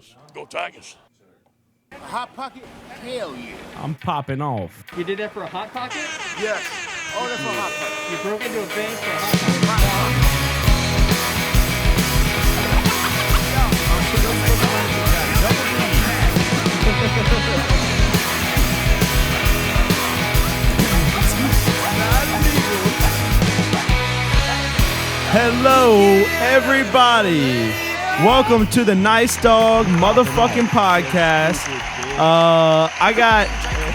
Tigers. Go Tigers. Hot Pocket? Hell yeah. I'm popping off. You did that for a Hot Pocket? Yes. Oh, that's for Hot Pocket. You broke into a bank for a Hot Hello, everybody. Welcome to the Nice Dog motherfucking podcast. I got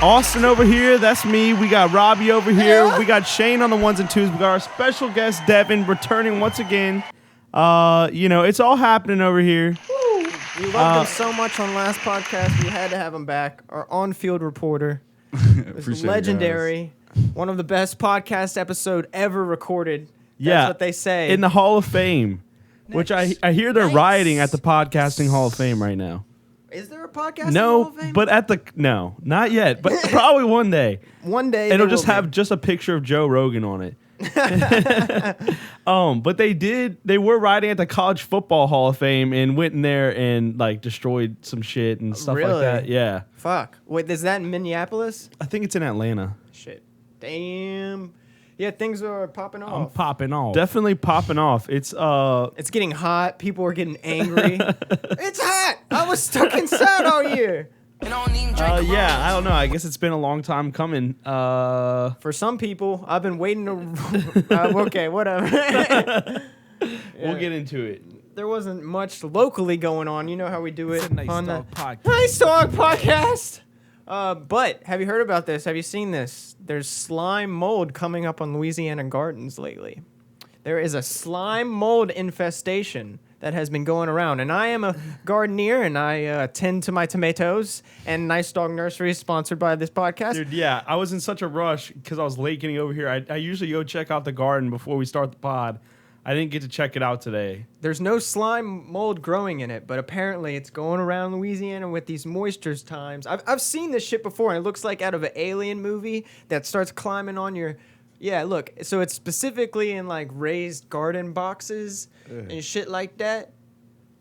Austin over here. That's me. We got Robby over here. We got Shane on the ones and twos. We got our special guest, Devin, returning once again. It's all happening over here. We loved him so much on last podcast, we had to have him back. Our on-field reporter. It was legendary. One of the best podcast episode ever recorded. That's what they say. In the Hall of Fame. Nice. Which I hear they're rioting at the Podcasting Hall of Fame right now. Is there a Podcasting Hall of Fame? But not yet. But probably one day. One day it'll just have just a picture of Joe Rogan on it. But they were riding at the College Football Hall of Fame and went in there and like destroyed some shit and stuff like that. Yeah. Fuck. Wait, is that in Minneapolis? I think it's in Atlanta. Shit. Damn. Yeah, things are popping off. I'm popping off. Definitely popping off. It's getting hot. People are getting angry. It's hot. I was stuck inside all year. I don't know. I guess it's been a long time coming. For some people, I've been waiting to. Okay, whatever. We'll get into it. There wasn't much locally going on. You know how we do it on the podcast. Nice Dog Podcast. But have you heard about this? Have you seen this? There's slime mold coming up on Louisiana gardens lately. There is a slime mold infestation that has been going around. And I am a gardener, and I tend to my tomatoes. And Nice Dog Nursery is sponsored by this podcast. Dude, yeah, I was in such a rush because I was late getting over here. I usually go check out the garden before we start the pod. I didn't get to check it out today. There's no slime mold growing in it, but apparently it's going around Louisiana with these moisture times. I've seen this shit before, and it looks like out of an alien movie that starts climbing on your... Yeah, look, so it's specifically in like raised garden boxes and shit like that.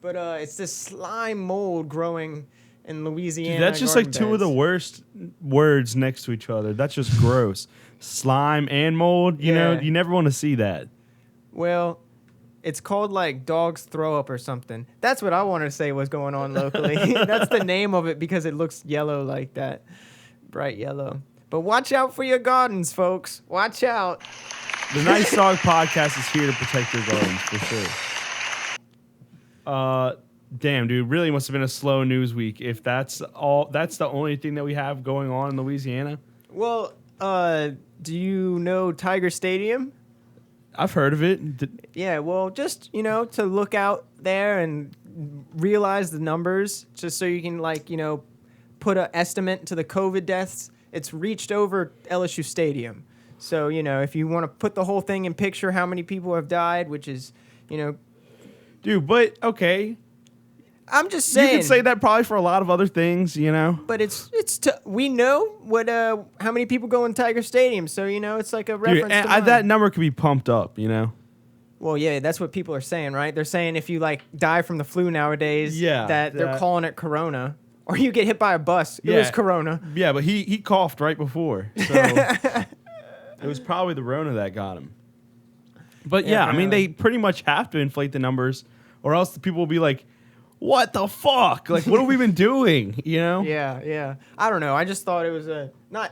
But it's this slime mold growing in Louisiana. Dude, that's just like two of the worst words next to each other. That's just gross. Slime and mold, you know, you never want to see that. Well, it's called like dog's throw up or something. That's what I wanted to say was going on locally. That's the name of it because it looks yellow like that. Bright yellow. But watch out for your gardens, folks. Watch out. The Nice Dog Podcast is here to protect your gardens, for sure. Damn, dude. Really must have been a slow news week if that's the only thing that we have going on in Louisiana. Well, do you know Tiger Stadium? I've heard of it. Yeah, well, just, to look out there and realize the numbers, just so you can, put an estimate to the COVID deaths. It's reached over LSU Stadium. So, if you want to put the whole thing in picture, how many people have died, which is, Dude, but, okay. I'm just saying. You can say that probably for a lot of other things, But we know what how many people go in Tiger Stadium, so it's like a reference. Dude, to that number could be pumped up, Well, yeah, that's what people are saying, right? They're saying if you die from the flu nowadays, they're calling it Corona, or you get hit by a bus. It was Corona. Yeah, but he coughed right before, so it was probably the Rona that got him. But I mean, they pretty much have to inflate the numbers, or else the people will be like, what the fuck? Like, what have we been doing? Yeah. I don't know. I just thought it was a not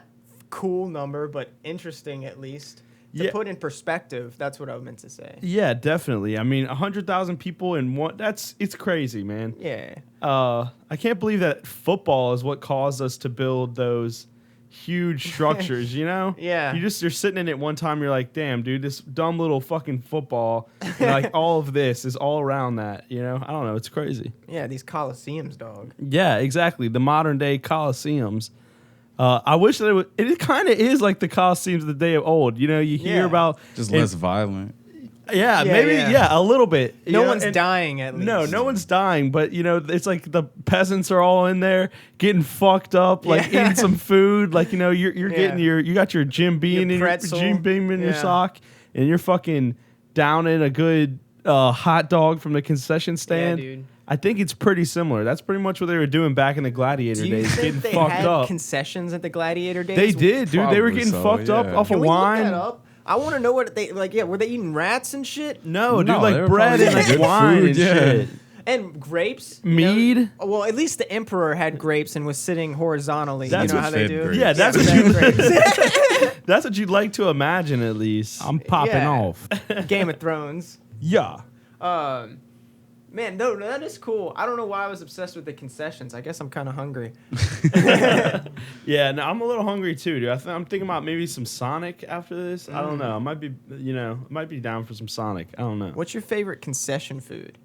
cool number, but interesting at least to put in perspective. That's what I meant to say. Yeah, definitely. I mean, 100,000 people in one. It's crazy, man. Yeah. I can't believe that football is what caused us to build those huge structures, Yeah. You're sitting in it one time, you're like, damn, dude, this dumb little fucking football, like all of this is all around that, I don't know, it's crazy. Yeah, these coliseums, dog. Yeah, exactly, the modern day coliseums. I wish that it kind of is like the coliseums of the day of old, you hear about... Just less violent. Yeah, maybe a little bit. No one's dying, at least. No one's dying, but it's like the peasants are all in there getting fucked up, eating some food, you're getting you got your Jim Beam in your sock, and you're fucking downing a good hot dog from the concession stand. Yeah, dude. I think it's pretty similar. That's pretty much what they were doing back in the gladiator Do you days, think getting they fucked had up. concessions at the gladiator days? They did, dude. They were Probably getting so, fucked up yeah. off Can of we wine. look that up? I want to know what they like. Yeah, were they eating rats and shit? No, dude, No, they like were bread probably and like eating good wine food, and yeah. shit. And grapes, Mead? Well, at least the emperor had grapes and was sitting horizontally. That's you know what how they fed do? grapes. Yeah, that's fed what grapes. That's what you'd like to imagine, at least. I'm popping Yeah. off. Game of Thrones. Yeah. Man, no, that is cool. I don't know why I was obsessed with the concessions. I guess I'm kind of hungry. Yeah, no, I'm a little hungry too, dude. I'm thinking about maybe some Sonic after this. I don't know. I might be, might be down for some Sonic. I don't know. What's your favorite concession food?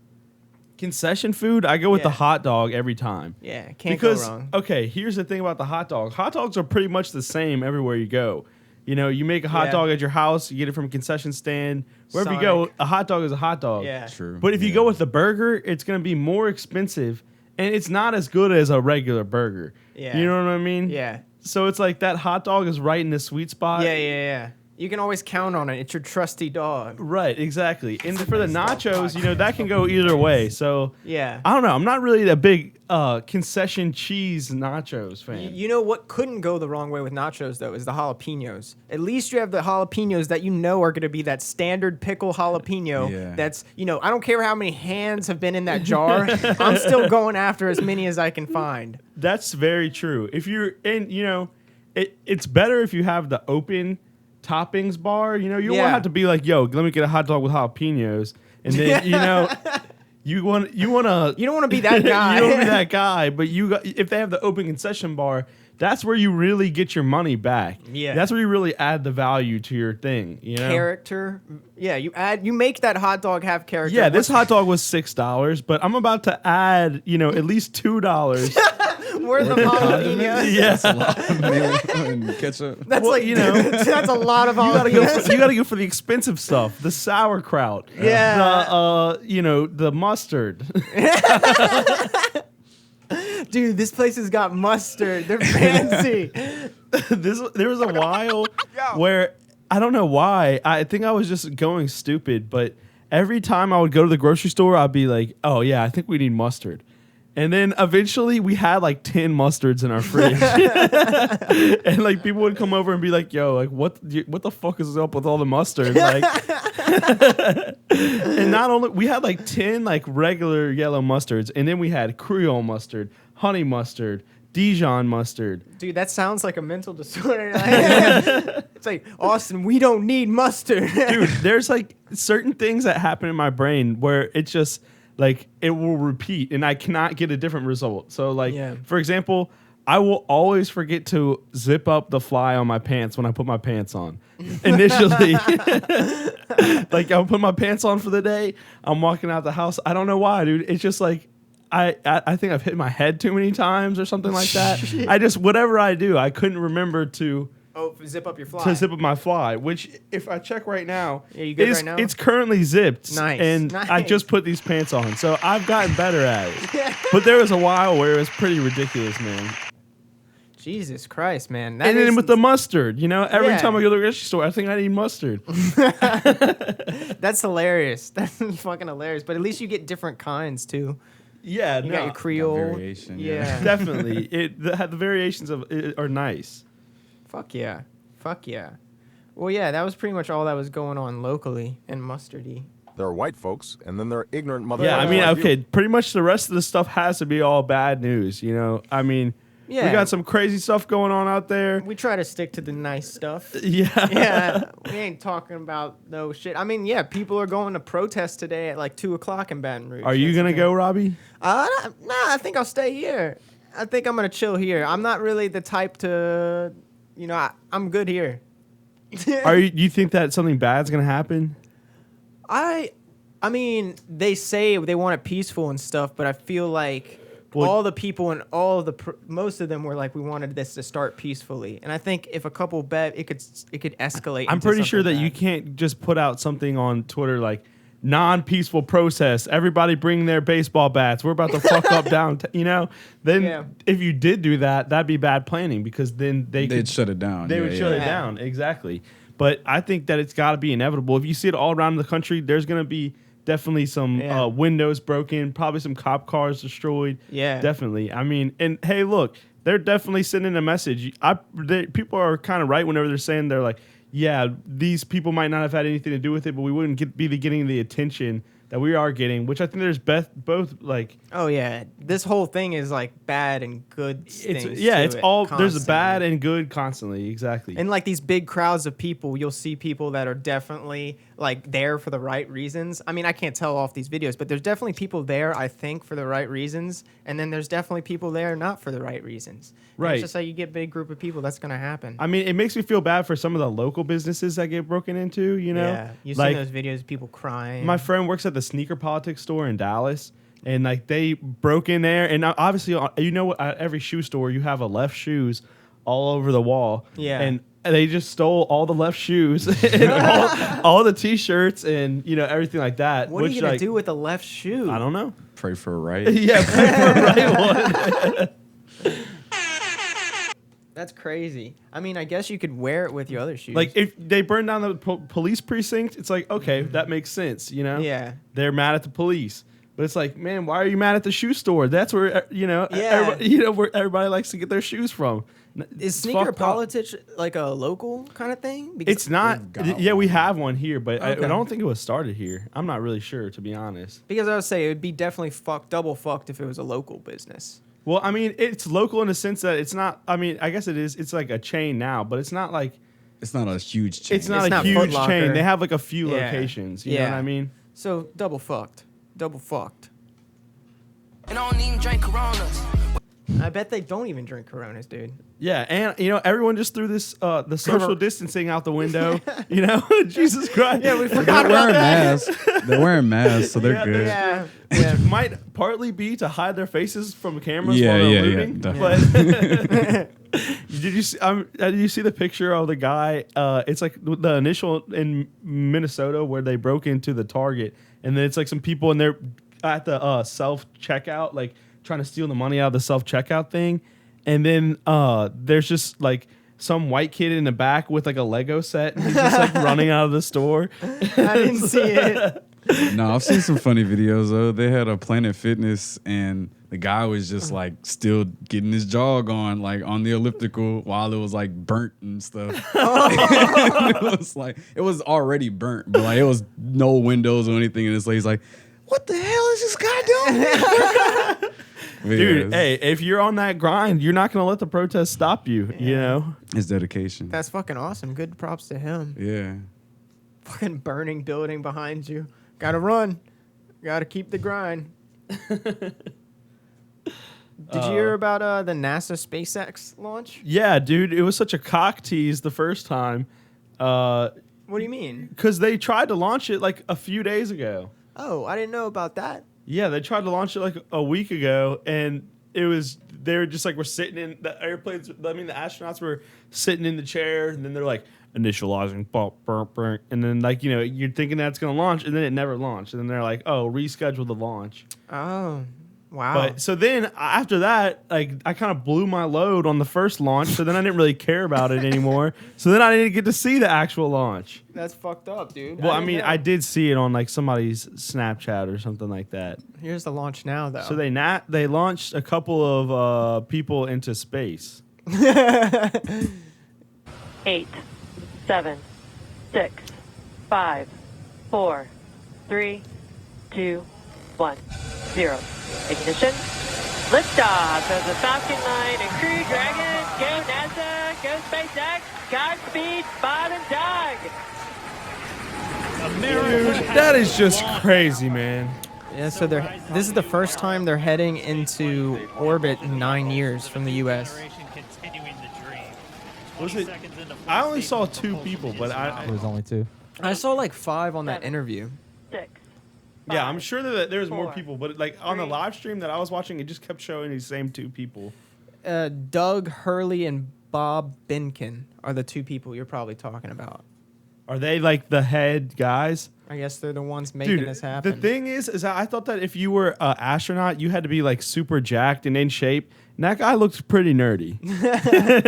Concession food? I go with the Yeah. hot dog every time. Yeah, can't Because, go wrong. okay, here's the thing about the hot dog. Hot dogs are pretty much the same everywhere you go. You know, you make a hot Yeah. dog at your house, you get it from a concession stand. Wherever you go, Sonic. a hot dog is a hot dog. Yeah. True. But if you go with the burger, it's going to be more expensive, and it's not as good as a regular burger. Yeah. You know what I mean? Yeah. So it's like that hot dog is right in the sweet spot. Yeah. You can always count on it. It's your trusty dog. Right, exactly. And for the nachos, that can go either way. So Yeah. I don't know. I'm not really a big concession cheese nachos fan. You know what couldn't go the wrong way with nachos, though, is the jalapenos. At least you have the jalapenos that are going to be that standard pickle jalapeno. Yeah. That's, I don't care how many hands have been in that jar. I'm still going after as many as I can find. That's very true. If you're in, it's better if you have the open toppings bar. You won't Yeah. have to be like, yo, let me get a hot dog with jalapenos. And then, you want to You don't want to be that guy. you don't be that guy, but if they have the open concession bar, that's where you really get your money back. Yeah. That's where you really add the value to your thing, Character. Yeah, you make that hot dog have character. Yeah, this hot dog was $6, but I'm about to add, at least $2. worth of jalapenos. Yeah. And ketchup. That's Well, that's a lot of jalapenos. You gotta go for the expensive stuff, the sauerkraut, Yeah. the mustard. Dude, this place has got mustard. They're fancy. There was a while where I don't know why. I think I was just going stupid, but every time I would go to the grocery store, I'd be like, "Oh yeah, I think we need mustard." And then eventually we had like 10 mustards in our fridge. And like people would come over and be like, yo, like what the fuck is up with all the mustard? Like and not only we had like 10 like regular yellow mustards, and then we had Creole mustard, honey mustard, Dijon mustard. Dude, that sounds like a mental disorder. It's like, Austin, we don't need mustard. Dude, there's like certain things that happen in my brain where it's just like it will repeat and I cannot get a different result. So like, for example, I will always forget to zip up the fly on my pants when I put my pants on. Initially, like I'll put my pants on for the day. I'm walking out the house. I don't know why, dude. It's just like I think I've hit my head too many times or something like that. Whatever I do, I couldn't remember to zip up your fly. to zip up my fly, which if I check right now, Yeah, you good right now? it's currently zipped. Nice. And I Nice. just put these pants on. So I've gotten better at it. But there was a while where it was pretty ridiculous, man. Jesus Christ, man. And then with the mustard, every Yeah. time I go to the grocery store, I think I need mustard. That's hilarious. That's fucking hilarious. But at least you get different kinds, too. Yeah, You got your Creole. variation, Yeah. definitely. The variations of it are nice. Fuck yeah. Fuck yeah. Well, yeah, that was pretty much all that was going on locally and mustardy. There are white folks, and then there are ignorant motherfuckers. Yeah, I mean, like you. okay, pretty much the rest of the stuff has to be all bad news, I mean, Yeah. we got some crazy stuff going on out there. We try to stick to the nice stuff. Yeah. Yeah, we ain't talking about no shit. I mean, yeah, people are going to protest today at like 2:00 in Baton Rouge. Are you That's going to the go, thing. Robbie? Nah, I think I'll stay here. I think I'm gonna chill here. I'm not really the type to, I'm good here. Do you think that something bad's going to happen? I mean, they say they want it peaceful and stuff, but I feel like Well- all the people and all of most of them were like, we wanted this to start peacefully. And I think if a couple bet, it could escalate. I'm into pretty sure that something you bad. can't just put out something on Twitter like non-peaceful protest. Everybody bring their baseball bats. We're about to fuck up downtown. Then Yeah. if you did do that, that'd be bad planning because then They'd shut it down. They would shut it Yeah. down. Exactly. But I think that it's got to be inevitable. If you see it all around the country, there's going to be definitely some Yeah. windows broken, probably some cop cars destroyed. Yeah. Definitely. I mean, and hey, look, they're definitely sending a message. People are kind of right whenever they're saying they're like, yeah, these people might not have had anything to do with it, but we wouldn't be getting the attention that we are getting, which I think there's both like. Oh yeah, this whole thing is like bad and good things. It's all there's a constantly. bad and good constantly, exactly. And like these big crowds of people, you'll see people that are definitely like there for the right reasons. I mean, I can't tell off these videos, but there's definitely people there, I think, for the right reasons. And then there's definitely people there not for the right reasons. And Right. it's just like you get a big group of people, that's going to happen. I mean, it makes me feel bad for some of the local businesses that get broken into, you know? Yeah. You've like, seen those videos of people crying. my friend works at the sneaker politics store in Dallas, and like they broke in there, and obviously, you know, at every shoe store you have a left shoes all over the wall. Yeah. And they just stole all the left shoes and all the t-shirts and, you know, everything like that. What are which, you going like, to do with a left shoe? I don't know. Pray for a right. Yeah, pray for a right one. That's crazy. I mean, I guess you could wear it with your other shoes. Like if they burn down the police precinct, it's like, okay, that makes sense, you know? Yeah. They're mad at the police. But it's like, man, why are you mad at the shoe store? That's where, you know, Yeah. where everybody likes to get their shoes from. Is It's sneaker fucked up. politics like a local kind of thing? Because It's not. got Yeah, we one. have one here, but I Okay. don't think it was started here. I'm not really sure, to be honest. Because I would say it would be definitely double fucked if it was a local business. Well, I mean, it's local in the sense that it's not. I mean, I guess it is. It's like a chain now, but it's not like It's not a huge chain. it's not It's a not huge Foot chain. Locker. They have like a few Yeah. locations. You know what I mean? So double fucked. Double fucked. And I don't even drink Coronas. I bet they don't even drink Coronas, dude. Yeah, and you know, everyone just threw this the social distancing out the window. You know, Jesus Christ. Yeah, we They're forgot wearing masks. They're wearing masks, so they're Yeah, good. Yeah. Which might partly be to hide their faces from cameras Yeah, while they're yeah, looting. definitely. But did you see the picture of the guy? It's like the initial in Minnesota where they broke into the Target, and then it's like some people and they're at the self checkout, like trying to steal the money out of the self checkout thing, and then there's just like some white kid in the back with like a Lego set, and he's just like running out of the store. I didn't see it. No, I've seen some funny videos though. They had a Planet Fitness and the guy was just like still getting his jog on, like on the elliptical while it was like burnt and stuff. It was like it was already burnt, but like it was no windows or anything. And it's like he's like, "What the hell is this guy doing?" Dude, hey, if you're on that grind, you're not gonna let the protest stop you. You know. it's dedication. That's fucking awesome. Good props to him. Yeah. Fucking burning building behind you. Gotta run. Gotta keep the grind. Did you hear about the NASA SpaceX launch? Yeah, dude, it was such a cock tease the first time. What do you mean? Because they tried to launch it like a few days ago. Oh, I didn't know about that. Yeah, they tried to launch it like a week ago, and they were just like, we're sitting in the airplanes. I mean, the astronauts were sitting in the chair, and then they're like initializing, and then like, you know, you're thinking that's gonna launch, and then it never launched, and then they're like, oh, reschedule the launch. Oh, wow. But so then after that, like I kind of blew my load on the first launch, so then I didn't really care about it anymore. So then I didn't get to see the actual launch. That's fucked up, dude. Well, I didn't mean, know. I did see it on like somebody's Snapchat or something like that. Here's the launch now, though. So they launched a couple of people into space. 8, 7, 6, 5, 4, 3, 2, 1, 0. Ignition. Liftoff of the Falcon 9 and Crew Dragon. Go NASA. Go SpaceX. Godspeed, Bob and Doug. Dude, that is just crazy, man. Yeah, so this is the first time they're heading into orbit in 9 years from the U.S. Was it? I only saw 2 people, but It was only 2. I saw like 5 on that interview. 6. yeah, I'm sure that there was more 4, people, but like on the 3, live stream that I was watching, it just kept showing these same 2 people. Doug Hurley and Bob Binkin are the 2 people you're probably talking about. Are they like the head guys? I guess they're the ones making Dude, this happen. the thing is that I thought that if you were an astronaut, you had to be like super jacked and in shape. And that guy looked pretty nerdy.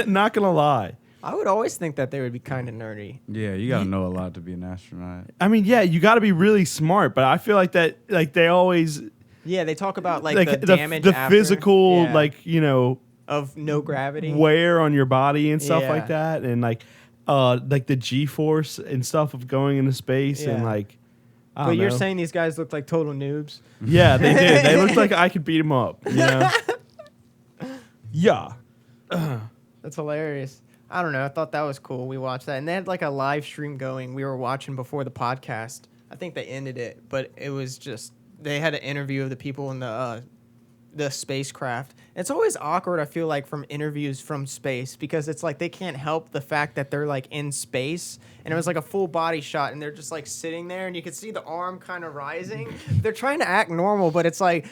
Not gonna lie. I would always think that they would be kind of nerdy. Yeah, you gotta know a lot to be an astronaut. I mean, yeah, you got to be really smart, but I feel like that, like they always Yeah, they talk about like the damage, the after, physical, yeah, like of no gravity. wear on your body and stuff Yeah. like that, and like the G-force and stuff of going into space and Yeah. like. I But don't you're know. saying these guys look like total noobs? Yeah, they did. They looked like I could beat them up. You know? Yeah. That's hilarious. I don't know. I thought that was cool. We watched that. And they had like a live stream going. We were watching before the podcast. I think they ended it, but it was just, they had an interview of the people in the spacecraft. It's always awkward, I feel like, from interviews from space because it's like they can't help the fact that they're like in space. And it was like a full body shot and they're just like sitting there and you could see the arm kind of rising. They're trying to act normal, but it's like,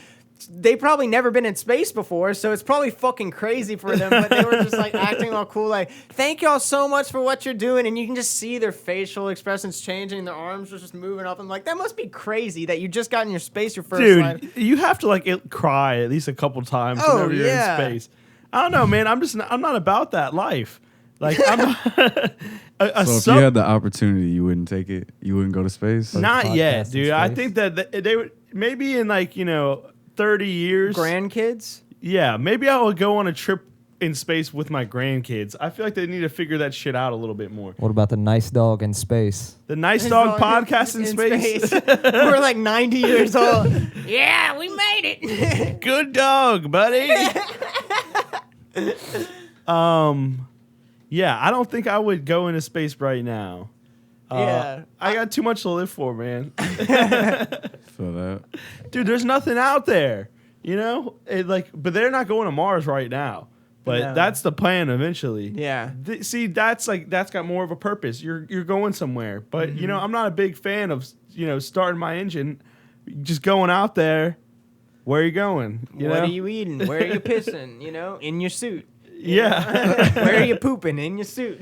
they probably never been in space before, so it's probably fucking crazy for them. But they were just like acting all cool, like, thank y'all so much for what you're doing. And you can just see their facial expressions changing. Their arms are just moving up. I'm like, that must be crazy that you just got in your space your first time. Dude, you have to like cry at least a couple times Oh, whenever you're yeah. in space. I don't know, man. I'm not about that life. Like I'm not So if you had the opportunity, you wouldn't take it. You wouldn't go to space. not yet, podcast in dude. I space. think that they would maybe in like 30 years. Grandkids? Yeah, maybe I will go on a trip in space with my grandkids. I feel like they need to figure that shit out a little bit more. What about the nice dog in space? The Nice Dog podcast in space. We're like 90 years old. Yeah, we made it. Good dog, buddy. Yeah, I don't think I would go into space right now. Yeah. I got too much to live for, man. Feel that. Dude, there's nothing out there. But they're not going to Mars right now. But No. that's the plan eventually. Yeah. See, that's got more of a purpose. You're going somewhere. But I'm not a big fan of starting my engine, just going out there. Where are you going? What are you eating? Where are you pissing? In your suit. Yeah. Where are you pooping? In your suit.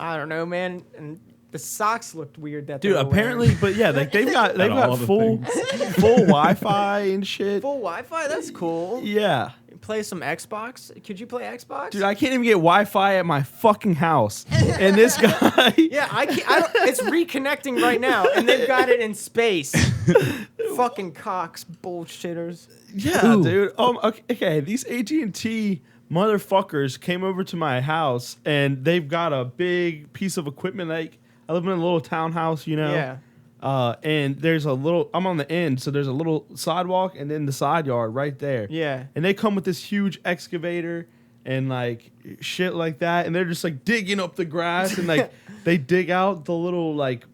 I don't know, man. And the socks looked weird that Dude, they were apparently, wearing. but yeah, like they've got all the full Wi-Fi and shit. Full Wi-Fi? That's cool. Yeah. Play some Xbox? Could you play Xbox? Dude, I can't even get Wi-Fi at my fucking house. And this guy Yeah, I can't. It's reconnecting right now, and they've got it in space. Fucking cocks, bullshitters. Yeah, dude. Okay, these AT&T motherfuckers came over to my house and they've got a big piece of equipment. Like I live in a little townhouse, Yeah. And there's I'm on the end, so there's a little sidewalk and then the side yard right there. Yeah. And they come with this huge excavator and like shit like that, and they're just like digging up the grass and like they dig out the little like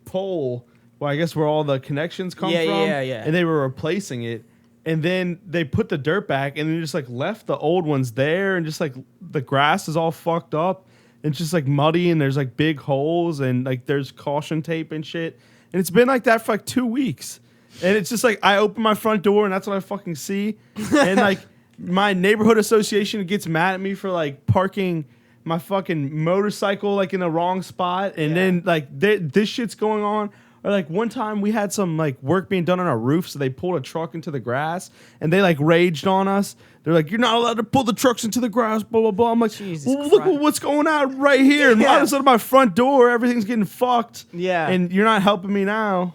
pole, well, I guess where all the connections come from. Yeah. And they were replacing it. And then they put the dirt back and then just like left the old ones there, and just like the grass is all fucked up. And it's just like muddy and there's like big holes and like there's caution tape and shit. And it's been like that for like 2 weeks. And it's just like I open my front door and that's what I fucking see. And like my neighborhood association gets mad at me for like parking my fucking motorcycle like in the wrong spot. And then like this shit's going on. Or like one time we had some like work being done on our roof, so they pulled a truck into the grass and they like raged on us. They're like, "You're not allowed to pull the trucks into the grass." Blah blah blah. I'm like, Jesus well, look Christ. what's going on right here. And Yeah. all of a sudden, my front door, everything's getting fucked. Yeah. And you're not helping me now.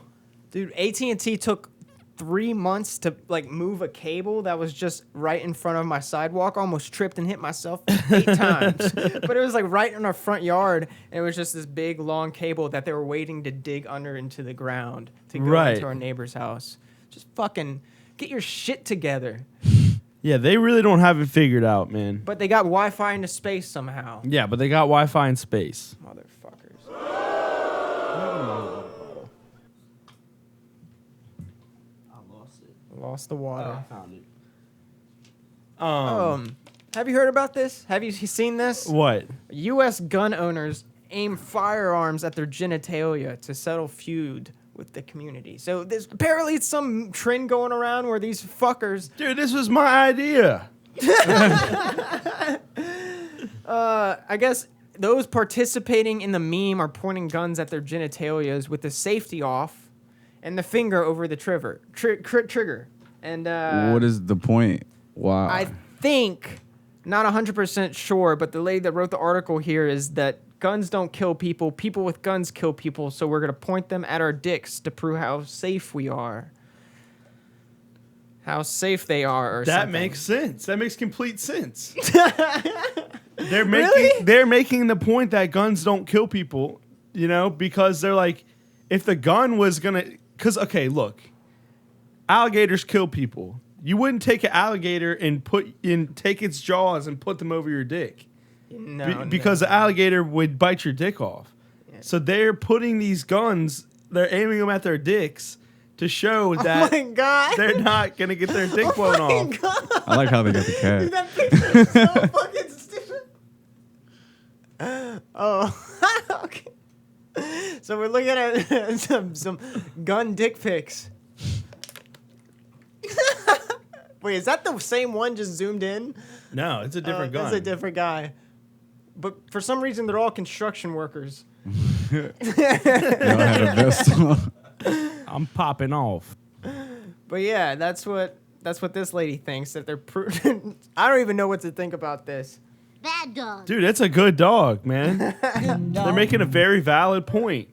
Dude, AT&T took 3 months to like move a cable that was just right in front of my sidewalk. Almost tripped and hit myself 8 times. But it was like right in our front yard. And it was just this big long cable that they were waiting to dig under into the ground to go Right. into our neighbor's house. Just fucking get your shit together. Yeah, they really don't have it figured out, man. But they got Wi-Fi into space somehow. Yeah, but they got Wi-Fi in space. Motherfuckers. Lost the water. found it. Have you heard about this? Have you seen this? What? U.S. gun owners aim firearms at their genitalia to settle feud with the community. So there's apparently some trend going around where these fuckers, Dude, this was my idea. I guess those participating in the meme are pointing guns at their genitalias with the safety off and the finger over the trigger. And What is the point? Why? I think not 100% sure, but the lady that wrote the article here is that guns don't kill people. People with guns kill people, so we're going to point them at our dicks to prove how safe we are. How safe they are or That something. makes sense. That makes complete sense. They're making the point that guns don't kill people, you know, because they're like, if the gun was going to... Because, okay, look. Alligators kill people. You wouldn't take an alligator and take its jaws and put them over your dick. Because the alligator would bite your dick off. Yeah. So they're putting these guns, they're aiming them at their dicks to show that they're not going to get their dick blown off. God. I like how they got the cat. Dude, that picture is so fucking stupid. Oh, okay. So we're looking at some gun dick pics. Wait, is that the same one just zoomed in? No, it's a different gun. It's a different guy. But for some reason, they're all construction workers. They all had a vest on. I'm popping off. But yeah, that's what this lady thinks, that they're I don't even know what to think about this. Bad dog. Dude, it's a good dog, man. They're making a very valid point.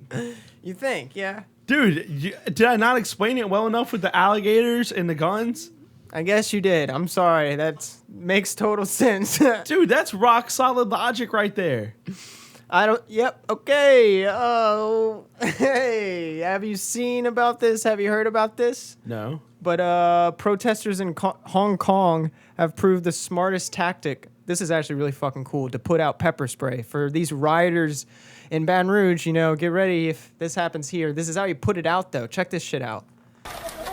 You think, yeah? Dude, did I not explain it well enough with the alligators and the guns? I guess you did. I'm sorry. That makes total sense. Dude, that's rock solid logic right there. Yep. Okay. Oh, hey. Have you seen about this? Have you heard about this? No. But protesters in Hong Kong have proved the smartest tactic. This is actually really fucking cool, to put out pepper spray for these rioters in Baton Rouge. You know, get ready if this happens here. This is how you put it out, though. Check this shit out.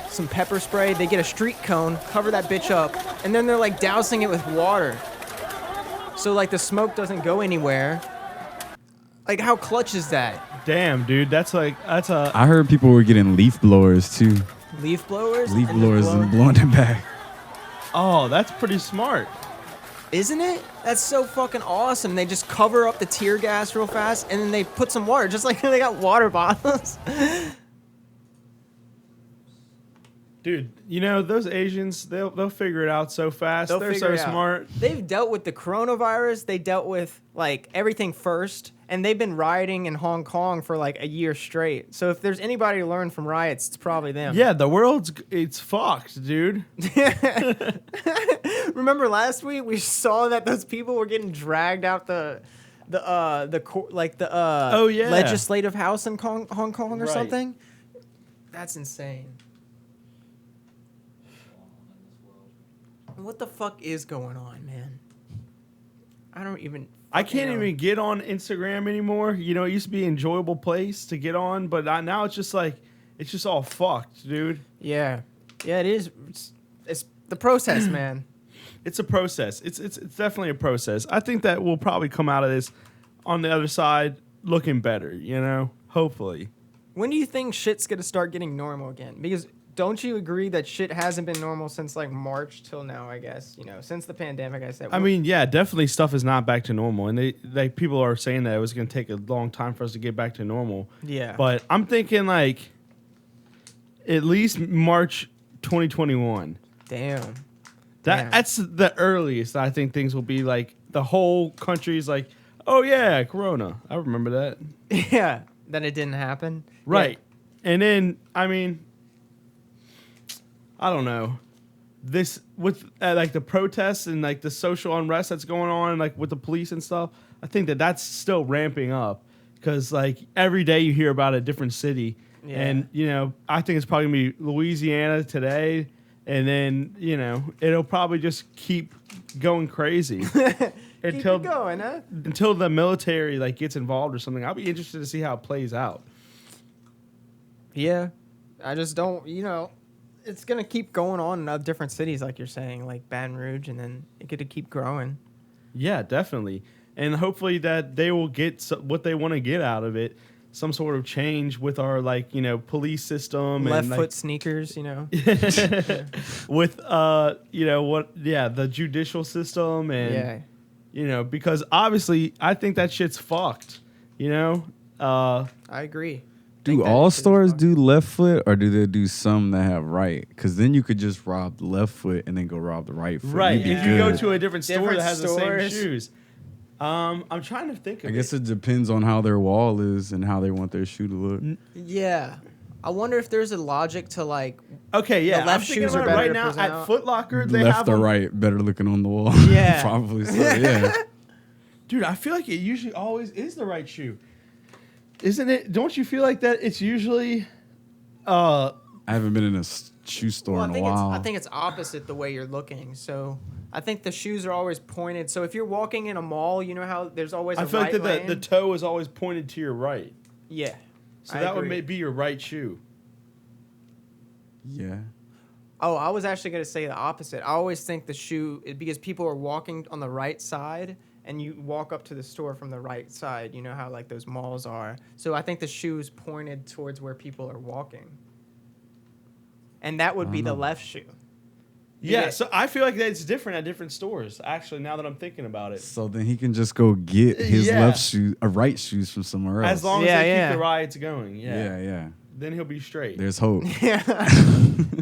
Some pepper spray. They get a street cone, cover that bitch up, and then they're like dousing it with water. So like the smoke doesn't go anywhere. Like, how clutch is that? Damn, dude, that's a... I heard people were getting leaf blowers too. Leaf blowers? Leaf blowers and blowing them back. Oh, that's pretty smart. Isn't it? That's so fucking awesome. They just cover up the tear gas real fast, and then they put some water, just like they got water bottles. Dude, you know, those Asians, they'll figure it out so fast. They're so smart. They've dealt with the coronavirus. They dealt with, like, everything first, and they've been rioting in Hong Kong for, like, a year straight. So if there's anybody to learn from riots, it's probably them. Yeah, it's fucked, dude. Remember last week we saw that those people were getting dragged out the legislative house in Hong Kong or something? That's insane. What the fuck is going on, man? I can't even get on Instagram anymore. You know, it used to be an enjoyable place to get on, but now it's just like, it's just all fucked, dude. Yeah. Yeah, it is. It's the process, man. It's a process. It's definitely a process. I think that we'll probably come out of this on the other side looking better, you know? Hopefully. When do you think shit's going to start getting normal again? Because don't you agree that shit hasn't been normal since like March till now, I guess, you know, since the pandemic, I said. I mean, yeah, definitely stuff is not back to normal. And people are saying that it was going to take a long time for us to get back to normal. Yeah. But I'm thinking like at least March 2021. Damn. That's the earliest I think things will be like the whole country's like, oh yeah, Corona. I remember that. Yeah. Then it didn't happen. Right. Yeah. And then, I mean, I don't know. This with like the protests and like the social unrest that's going on, like with the police and stuff. I think that's still ramping up because like every day you hear about a different city, and you know I think it's probably gonna be Louisiana today, and then you know it'll probably just keep going crazy until going, huh? Until the military like gets involved or something. I'll be interested to see how it plays out. Yeah, I just don't, you know. It's going to keep going on in other different cities, like you're saying, like Baton Rouge, and then it could keep growing. Yeah, definitely. And hopefully that they will get what they want to get out of it, some sort of change with our, like, you know, police system. Left and foot like, sneakers, you know. With, you know, the judicial system and, you know, because obviously I think that shit's fucked, you know. I agree. Do all stores do left foot, or do they do some that have right? Because then you could just rob the left foot and then go rob the right foot. Right. You'd be If you good. go to a different store Different that has stores. the same shoes. I'm trying to think of I guess it depends on how their wall is and how they want their shoe to look. Yeah. I wonder if there's a logic to like. Okay, yeah. The left I'm thinking shoes are about it better right now to present at out. Foot Locker. They Left have or them. right, better looking on the wall. Yeah. Probably so. Yeah. Dude, I feel like it usually always is the right shoe. Isn't it? Don't you feel like that? It's usually. I haven't been in a shoe store Well, in a while. I think it's opposite the way you're looking. So I think the shoes are always pointed. So if you're walking in a mall, you know how there's always a I feel right like that lane? the toe is always pointed to your right. Yeah. So I that agree. would be your right shoe. Yeah. Oh, I was actually going to say the opposite. I always think the shoe, because people are walking on the right side and you walk up to the store from the right side. You know how like those malls are. So I think the shoe's pointed towards where people are walking. And that would be the left shoe. Yeah, Yeah. so I feel like that's different at different stores. Actually, now that I'm thinking about it, So then he can just go get his Yeah. left shoe, right shoes from somewhere else. as long Yeah, as they yeah. keep the rides going, yeah. then he'll be straight. There's hope.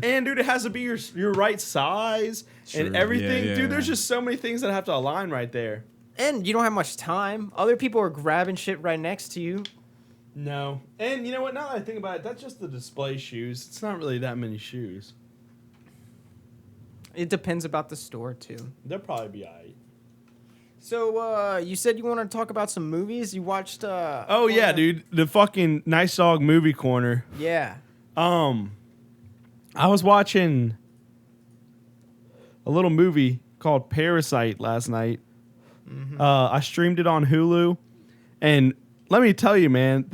And dude, it has to be your right size True. and everything. Yeah, yeah. Dude, there's just so many things that have to align right there. And you don't have much time. Other people are grabbing shit right next to you. No, and you know what? Now that I think about it, that's just the display shoes. It's not really that many shoes. It depends about the store too. They'll probably be alright. So you said you want to talk about some movies. You watched? Oh yeah, dude, the fucking Nice Dog Movie Corner. Yeah. I was watching a little movie called Parasite last night. I streamed it on Hulu, and let me tell you, man,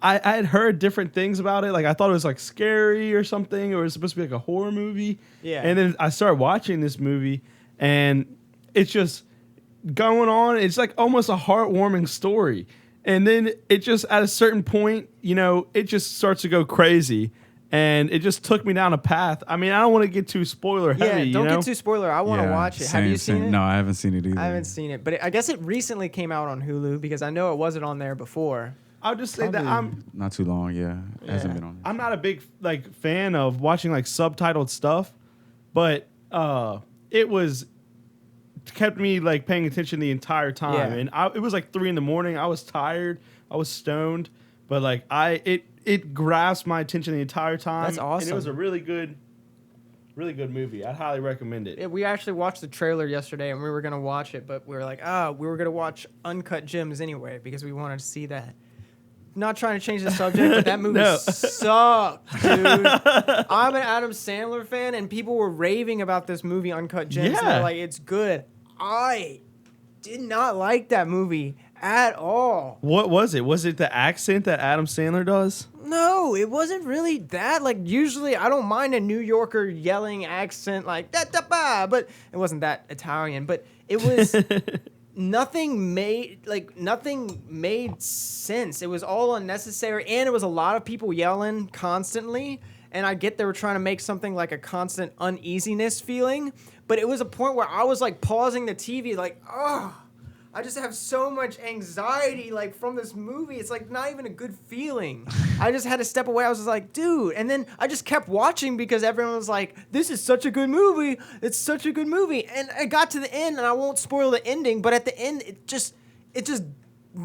I had heard different things about it. Like I thought it was like scary or something, or it was supposed to be like a horror movie. Yeah. And then I started watching this movie, and it's just going on. It's like almost a heartwarming story. And then it just, at a certain point, you know, it just starts to go crazy. And it just took me down a path. I mean, I don't want to get too spoiler heavy, Yeah. Don't you know? get too spoiler. I want to watch it. Have you seen it? No, I haven't seen it either. I haven't seen it, but I guess it recently came out on Hulu because I know it wasn't on there before. I'll just say that Not too long, yeah. It hasn't been on. I'm not a big like fan of watching like subtitled stuff, but it kept me like paying attention the entire time. Yeah. And it was like 3 a.m. I was tired, I was stoned, but like it grasped my attention the entire time. That's awesome. And it was a really good movie. I'd highly recommend it. Yeah, we actually watched the trailer yesterday and we were gonna watch it, but we were like, we were gonna watch Uncut Gems anyway because we wanted to see that. Not trying to change the subject, but that movie No. sucked, dude. I'm an Adam Sandler fan, and people were raving about this movie, Uncut Gems. And Yeah. they're like, it's good. I did not like that movie at all. What was it? Was it the accent that Adam Sandler does? No, it wasn't really that. Like, usually I don't mind a New Yorker yelling accent like da da ba, but it wasn't that Italian. But it was nothing made sense. It was all unnecessary, and it was a lot of people yelling constantly. And I get they were trying to make something like a constant uneasiness feeling, but it was a point where I was like pausing the TV, like, I just have so much anxiety, like, from this movie. It's, like, not even a good feeling. I just had to step away. I was just like, dude. And then I just kept watching because everyone was like, this is such a good movie. It's such a good movie. And I got to the end, and I won't spoil the ending, but at the end, it just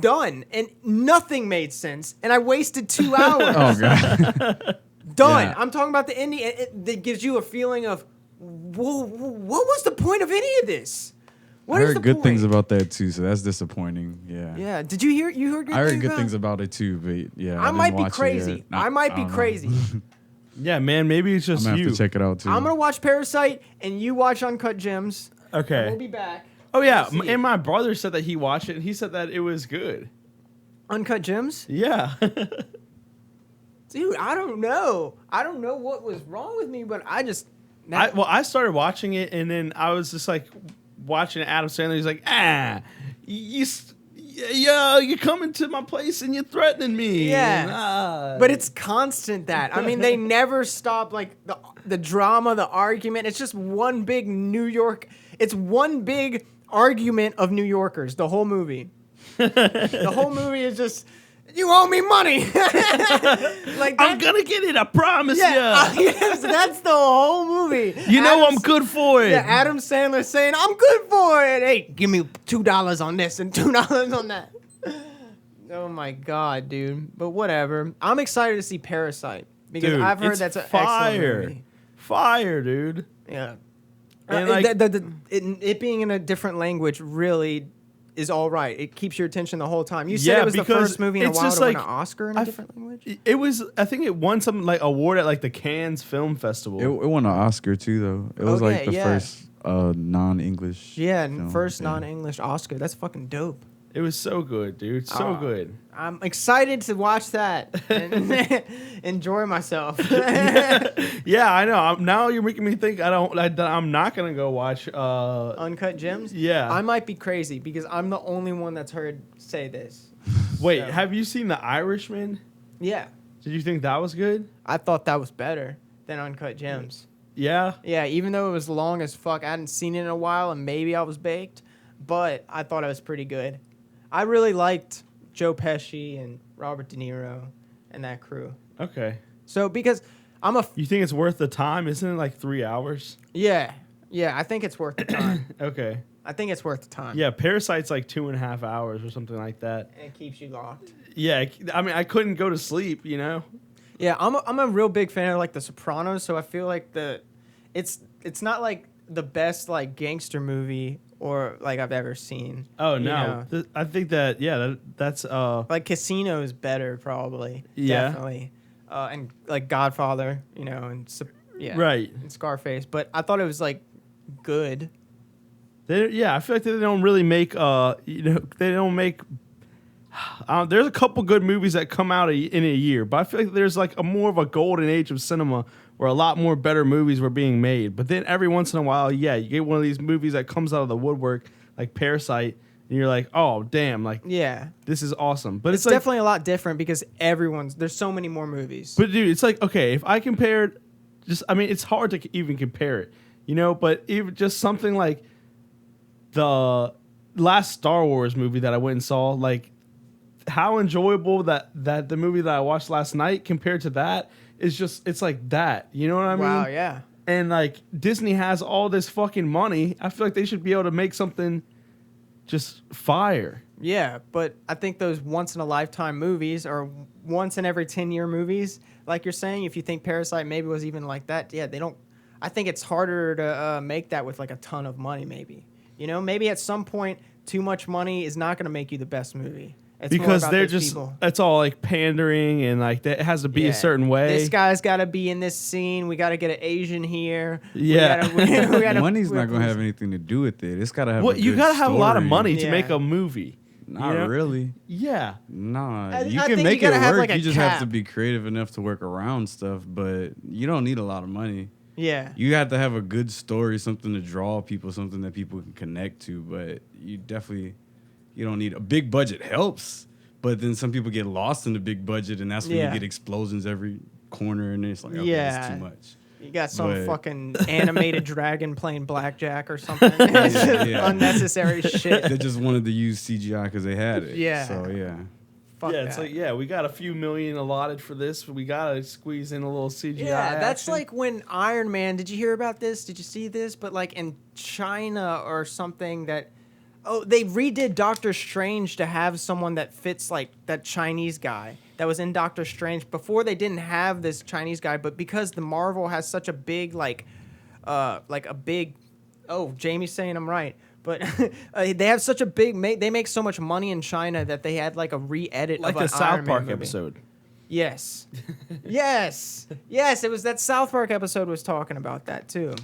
done. And nothing made sense. And I wasted 2 hours. Oh, God. Done. Yeah. I'm talking about the ending. It gives you a feeling of, what was the point of any of this? What I is heard the good point? things about that too, so that's disappointing. Yeah. Yeah. Did you hear? You heard good I heard things good about things about it too, but yeah. I didn't might be watch it crazy. yet. I might be don't know. crazy. Yeah, man, maybe it's I'm just gonna you. have to check it out too. I'm gonna watch Parasite, and you watch Uncut Gems. Okay. We'll be back. Oh yeah, We'll see. and my brother said that he watched it, and he said that it was good. Uncut Gems, Yeah. dude. I don't know. I don't know what was wrong with me, but I just. I started watching it, and then I was just like watching Adam Sandler. He's like, you're coming to my place and you're threatening me. Yeah. And, But it's constant that. I mean, they never stop, like, the drama, the argument. It's just one big New York. It's one big argument of New Yorkers, the whole movie. The whole movie is just, You owe me money. Like I'm gonna get it. I promise yeah, you. yes, that's the whole movie. You know Adam I'm good for it. Yeah, Adam Sandler saying, I'm good for it. Hey, give me $2 on this and $2 on that. Oh my God, dude. But whatever. I'm excited to see Parasite because Dude, I've heard it's that's an fire. excellent movie. Fire, dude. Yeah. And like, It being in a different language really is all right. It keeps your attention the whole time. You said Yeah, it was the because first movie in a it's while just to win like- an Oscar in a different language. it was. I think it won some like award at like the Cannes Film Festival. It won an Oscar too, though. It was like the first non-English. Yeah, film. first Yeah. non-English Oscar. That's fucking dope. It was so good, dude. So good. I'm excited to watch that and enjoy myself. Yeah, I know. Now you're making me think. I'm not gonna go watch. Uncut Gems? Yeah. I might be crazy because I'm the only one that's heard say this. Wait, So- have you seen The Irishman? Yeah. Did you think that was good? I thought that was better than Uncut Gems. Yeah. Yeah, even though it was long as fuck. I hadn't seen it in a while and maybe I was baked, but I thought it was pretty good. I really liked Joe Pesci and Robert De Niro and that crew. Okay. So because I'm a You think it's worth the time? Isn't it like 3 hours? yeah, I think it's worth the time. Okay. I think it's worth the time. Yeah, Parasite's like 2.5 hours or something like that. And it keeps you locked. Yeah, I mean, I couldn't go to sleep, you know? Yeah, I'm a real big fan of like The Sopranos, so I feel like it's not like the best like gangster movie or like I've ever seen. Oh, you no. know? I think that, yeah, that's, Like Casino is better probably. Yeah. Definitely. And like Godfather, you know, and yeah. right. And Scarface, but I thought it was like good. I feel like they don't really make, they don't make, there's a couple good movies that come out in a year, but I feel like there's like more of a golden age of cinema where a lot more better movies were being made. But then every once in a while, you get one of these movies that comes out of the woodwork, like Parasite, and you're like, oh, damn, like, Yeah. this is awesome. But It's like, definitely a lot different because there's so many more movies. But dude, it's like, okay, if I compared, it's hard to even compare it, you know. But even just something like the last Star Wars movie that I went and saw, like how enjoyable that the movie that I watched last night compared to that is just, it's like that, you know what I mean? Wow, yeah. And like Disney has all this fucking money, I feel like they should be able to make something just fire. Yeah, but I think those once in a lifetime movies or once in every 10-year movies, like you're saying, if you think Parasite maybe was even like that, yeah, they don't. I think it's harder to make that with like a ton of money, maybe. You know, maybe at some point, too much money is not going to make you the best movie. It's more Because about they're those just, people. it's all like pandering and like it has to be Yeah. a certain way. This guy's got to be in this scene. We got to get an Asian here. Yeah. we gotta, Money's not gonna have anything to do with it. It's gotta have. Well, a you good gotta have a lot of story. money to Yeah. make a movie. Not you know? really. Yeah. Nah, I you think can you make it gotta have, work. like, a You just have to cap. be creative enough to work around stuff, but you don't need a lot of money. Yeah. You have to have a good story, something to draw people, something that people can connect to. But you don't need a big budget. Helps, but then some people get lost in the big budget, and that's when Yeah. you get explosions every corner, and it's like, okay, Yeah. it's too much. You got some But- fucking animated dragon playing blackjack or something. It's just yeah. unnecessary shit. They just wanted to use CGI because they had it. Yeah. So yeah. Fuck yeah, it's that. like, yeah, we got a few million allotted for this. We gotta squeeze in a little CGI. Yeah, that's action. like when Iron Man. Did you hear about this? Did you see this? But like in China or something that. Oh, they redid Doctor Strange to have someone that fits like that Chinese guy that was in Doctor Strange. Before they didn't have this Chinese guy, but because the Marvel has such a big Oh, Jamie's saying I'm right. But they have such a big. They make so much money in China that they had like a re-edit like of an the South Iron Man Park movie. episode. Yes. Yes. It was that South Park episode was talking about that too.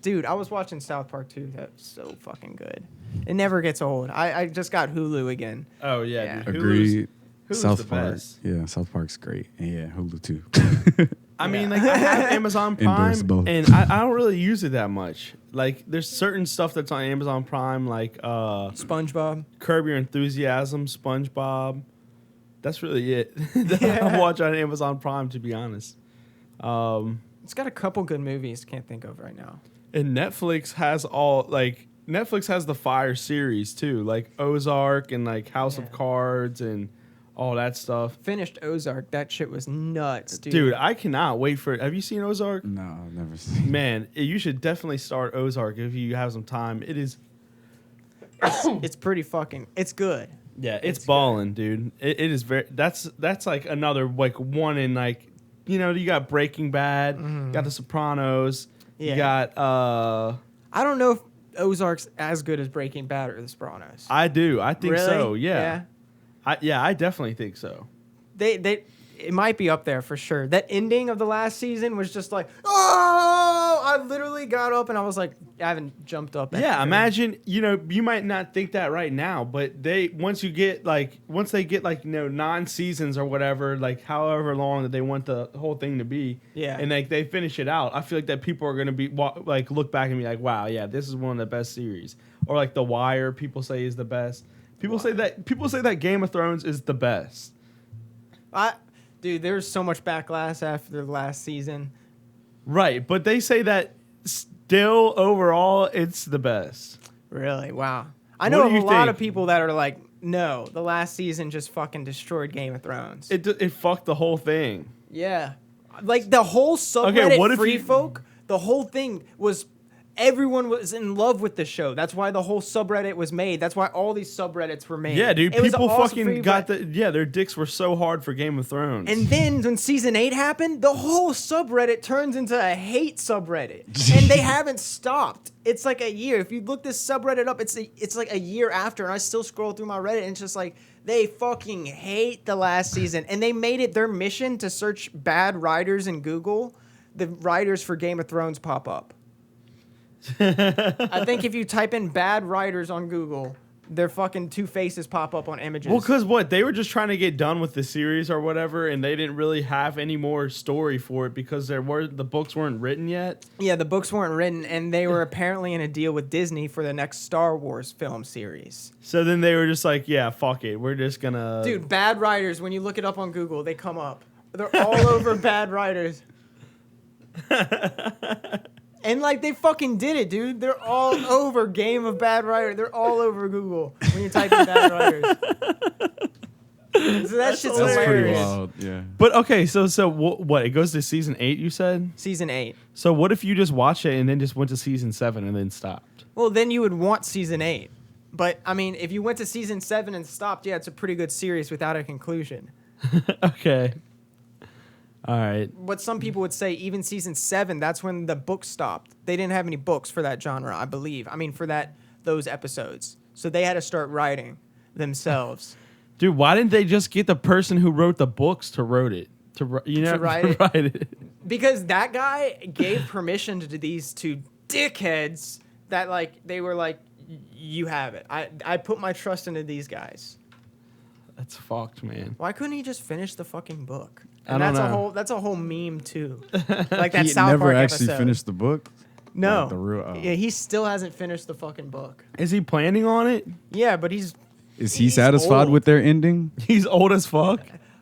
Dude, I was watching South Park too. That's so fucking good. It never gets old. I just got Hulu again. Oh yeah, Yeah. dude. Agreed. Hulu's South the Park. best. Yeah, South Park's great. And yeah, Hulu too. I mean, like I have Amazon Endorse Prime, both. and I don't really use it that much. Like, there's certain stuff that's on Amazon Prime, like SpongeBob. Curb Your Enthusiasm, SpongeBob. That's really it that I watch on Amazon Prime, to be honest. It's got a couple good movies. Can't think of right now. And Netflix has Netflix has the Fire series too, like Ozark and like House of Cards and all that stuff. Finished Ozark. That shit was nuts, dude. Dude, I cannot wait for it. Have you seen Ozark? No, I've never seen. Man, you should definitely start Ozark if you have some time. It is. It's pretty fucking. It's good. Yeah, it's balling, dude. It is very. That's like another like one in like, you know, you got Breaking Bad, you got The Sopranos, Yeah. you got. I don't know if Ozark's as good as Breaking Bad or The Sopranos. I do. I think Really? so. Yeah. I definitely think so. It might be up there for sure. That ending of the last season was just like, oh! I literally got up and I was like, I haven't jumped up. Yeah, imagine, you know, you might not think that right now, but once they get like, you know, 9 seasons or whatever, like however long that they want the whole thing to be, Yeah. and like they finish it out, I feel like that people are gonna be like look back and be like, wow, yeah, this is one of the best series. Or like The Wire, people say is the best. People say that Game of Thrones is the best. Dude, there's so much backlash after the last season. Right, but they say that still overall it's the best. Really? Wow. I What know do a you lot think? of people that are like, no, the last season just fucking destroyed Game of Thrones. It fucked the whole thing. Yeah. Like the whole subreddit what if free you- folk, the whole thing was everyone was in love with the show. That's why the whole subreddit was made. That's why all these subreddits were made. Yeah, dude, It was people awesome fucking free, got but- their dicks were so hard for Game of Thrones. And then when season 8 happened, the whole subreddit turns into a hate subreddit. And they haven't stopped. It's like a year. If you look this subreddit up, it's like a year after, and I still scroll through my Reddit, and it's just like, they fucking hate the last season. And they made it their mission to search bad writers in Google. The writers for Game of Thrones pop up. I think if you type in bad writers on Google, their fucking 2 faces pop up on images. well, because what? They were just trying to get done with the series or whatever, and they didn't really have any more story for it because the books weren't written yet. Yeah, the books weren't written, and they were apparently in a deal with Disney for the next Star Wars film series. So then they were just like, yeah, fuck it. We're just gonna... Dude, bad writers, when you look it up on Google, they come up. They're all over bad writers. And like they fucking did it, dude. They're all over Game of Bad Writer. They're all over Google when you type in bad writers. So that shit's That's pretty hilarious. wild. Yeah. But okay, so what? It goes to season 8, you said? Season 8. So what if you just watched it and then just went to season 7 and then stopped? Well, then you would want season 8. But I mean, if you went to season 7 and stopped, yeah, it's a pretty good series without a conclusion. Okay. All right. But some people would say even season 7, that's when the books stopped. They didn't have any books for that genre, I believe. I mean, for those episodes. So they had to start writing themselves. Dude, why didn't they just get the person who wrote the books to write it? To write it? Because that guy gave permission to these 2 dickheads that like they were like, you have it. I put my trust into these guys. That's fucked, man. Why couldn't he just finish the fucking book? I And don't that's know. that's a whole meme too. Like that He South never Park actually episode. finished the book. No. Like the real. Yeah, he still hasn't finished the fucking book. Is he planning on it? Yeah, but he's Is he he's satisfied old. with their ending? He's old as fuck.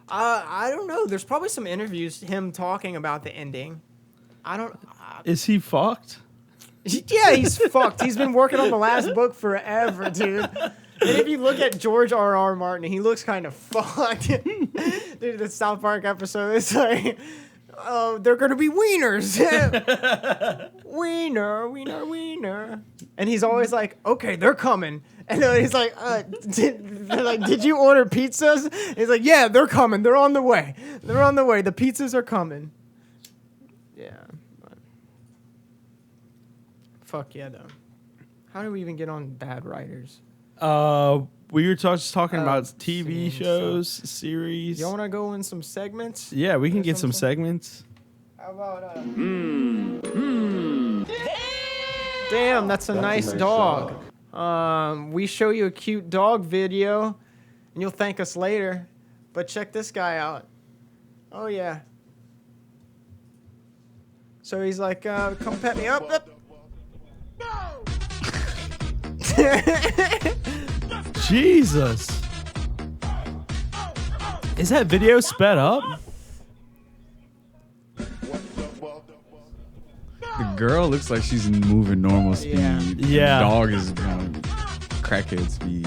I don't know. There's probably some interviews him talking about the ending. I don't. Is he fucked? Yeah, he's fucked. He's been working on the last book forever, dude. And if you look at George R.R. Martin, he looks kind of fucked. Dude, the South Park episode, it's like, oh, they're going to be wieners. Wiener. And he's always like, okay, they're coming. And then he's like, they're like, did you order pizzas? He's like, yeah, they're coming. They're on the way. They're on the way. The pizzas are coming. Yeah. But fuck yeah, though. How do we even get on bad writers? We were just talking about TV seeing shows, series. Y'all want to go in some segments? Yeah, we can Or get some something? segments. How about Damn, that's a nice dog. We show you a cute dog video, and you'll thank us later. But check this guy out. Oh yeah. So he's like, come pet me up. Jesus. Is that video sped up? The girl looks like she's moving normal speed. Yeah. Yeah. The dog is going crackhead speed.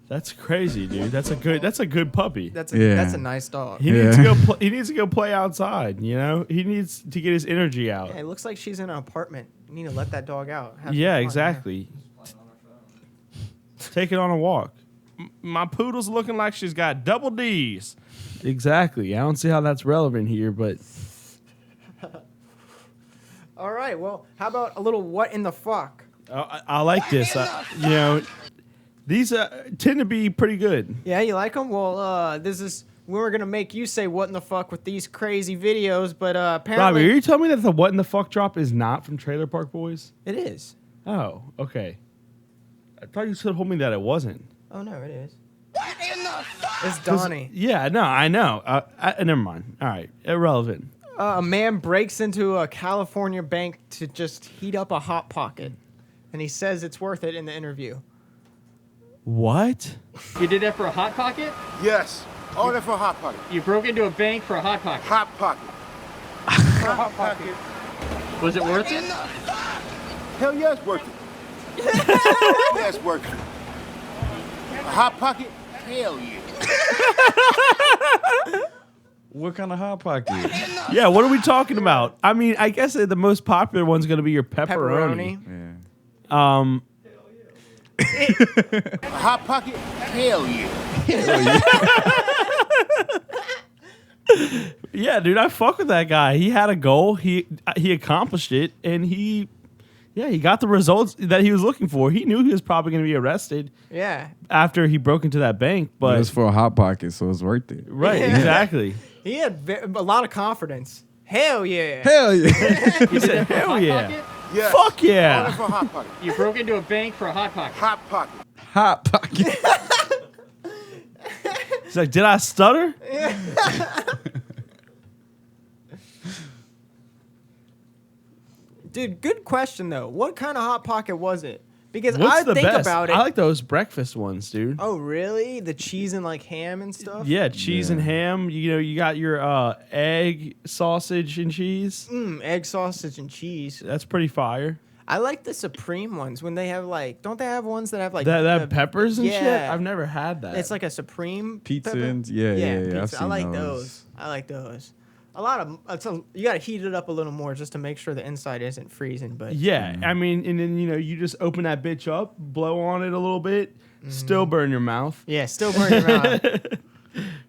That's crazy, dude. That's a good puppy. That's a nice dog. He needs to go. He needs to go play outside. You know, he needs to get his energy out. Yeah, it looks like she's in an apartment. You need to let that dog out. Have some Yeah, fun, exactly. Take it on a walk. My poodle's looking like she's got double D's. Exactly. I don't see how that's relevant here, but All right. Well, how about a little what in the fuck? I like this. You know, these tend to be pretty good. Yeah, you like them? Well, this is we're gonna make you say what in the fuck with these crazy videos, but apparently Robby, are you telling me that the what in the fuck drop is not from Trailer Park Boys? it is. Oh, okay. I thought you told me that it wasn't. Oh no, it is. What in the fuck? It's Donnie. Yeah, no, I know. Never mind. All right, irrelevant. A man breaks into a California bank to just heat up a hot pocket, and he says it's worth it in the interview. What? You did that for a Hot Pocket? Yes. All that for a hot pocket. You broke into a bank for a Hot Pocket. Hot pocket. For a hot pocket. Was it worth it? Hell yeah, it's worth it. Yeah, it's worth it. A hot pocket? Hell yeah. What kind of hot pocket? Yeah, what are we talking about? I mean, I guess the most popular one's going to be your pepperoni. Yeah. A hot pocket? Hell yeah. Yeah, dude, I fuck with that guy. He had a goal. He accomplished it, and he got the results that he was looking for. He knew he was probably going to be arrested Yeah. after he broke into that bank, It but was for a hot pocket, so it's worth it. right, exactly. He had a lot of confidence. Hell yeah. Hell yeah. He said, "Hell Hot yeah, Pocket? Yes. fuck All that yeah." for a hot pocket. You broke into a bank for a Hot Pocket. Hot pocket. Hot pocket. He's like, "Did I stutter?" Dude, good question though. What kind of hot pocket was it? Because What's I the think best? about it. I like those breakfast ones, dude. Oh, really? The cheese and like ham and stuff? Yeah, cheese and Yeah. ham. You know, you got your egg, sausage, and cheese. Egg, sausage, and cheese. That's pretty fire. I like the Supreme ones when they have like, don't they have ones that have like That the- peppers and shit. yeah. I've never had that. It's like a Supreme Pizza pepper? and yeah. I've Pizza. I seen like those. I like those. A lot of you got to heat it up a little more just to make sure the inside isn't freezing. But Yeah, I mean, and then you just open that bitch up, blow on it a little bit, still burn your mouth. yeah, still burn your mouth.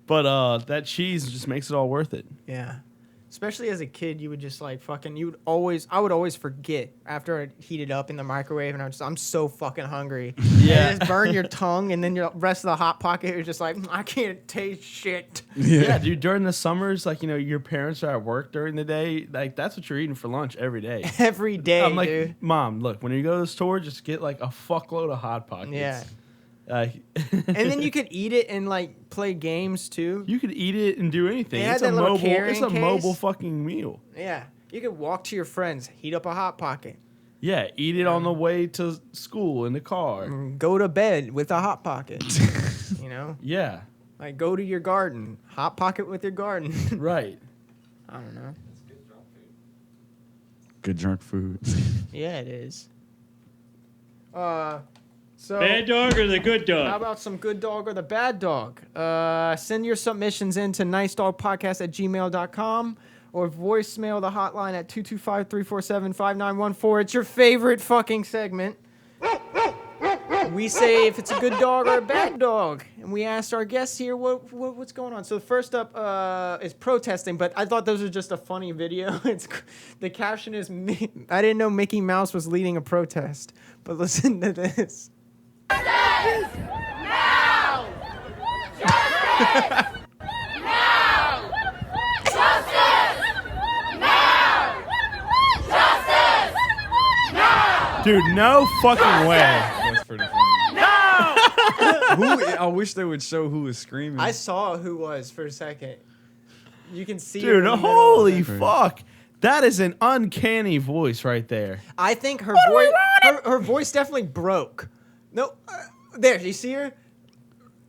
But that cheese just makes it all worth it. Yeah. Especially as a kid, you would just like fucking. I would always forget after I heat it up in the microwave, and I'm so fucking hungry. Yeah. And just burn your tongue, and then your rest of the hot pocket is just like I can't taste shit. Yeah, dude. During the summers, like your parents are at work during the day, like that's what you're eating for lunch every day. Every day, I'm like, dude. Mom, look, when you go to the store, just get like a fuckload of Hot Pockets. Yeah. And And then you could eat it and like play games too. you could eat it and do anything. They had It's that a little mobile. It's a carrying mobile case. fucking meal. Yeah. You could walk to your friends, heat up a hot pocket, Yeah, eat it on the way to school in the car. and go to bed with a hot pocket. You know, Yeah, like go to your garden, hot pocket with your garden. right. I don't know. Good drunk food. Yeah, it is. So Bad dog or the good how dog? about some good dog or the bad dog? Send your submissions in to nicedogpodcast@gmail.com or voicemail the hotline at 225-347-5914. It's your favorite fucking segment. We say if it's a good dog or a bad dog, and we asked our guests here what's going on. So the first up is protesting, but I thought those were just a funny video. The caption is, I didn't know Mickey Mouse was leading a protest, but listen to this. Dude, no fucking way. That's pretty funny. I wish they would show who was screaming. I saw who was for a second. You can see her Dude, in the middle holy of it. fuck. That is an uncanny voice right there. I think her voice, her voice definitely broke. No, there, you see her?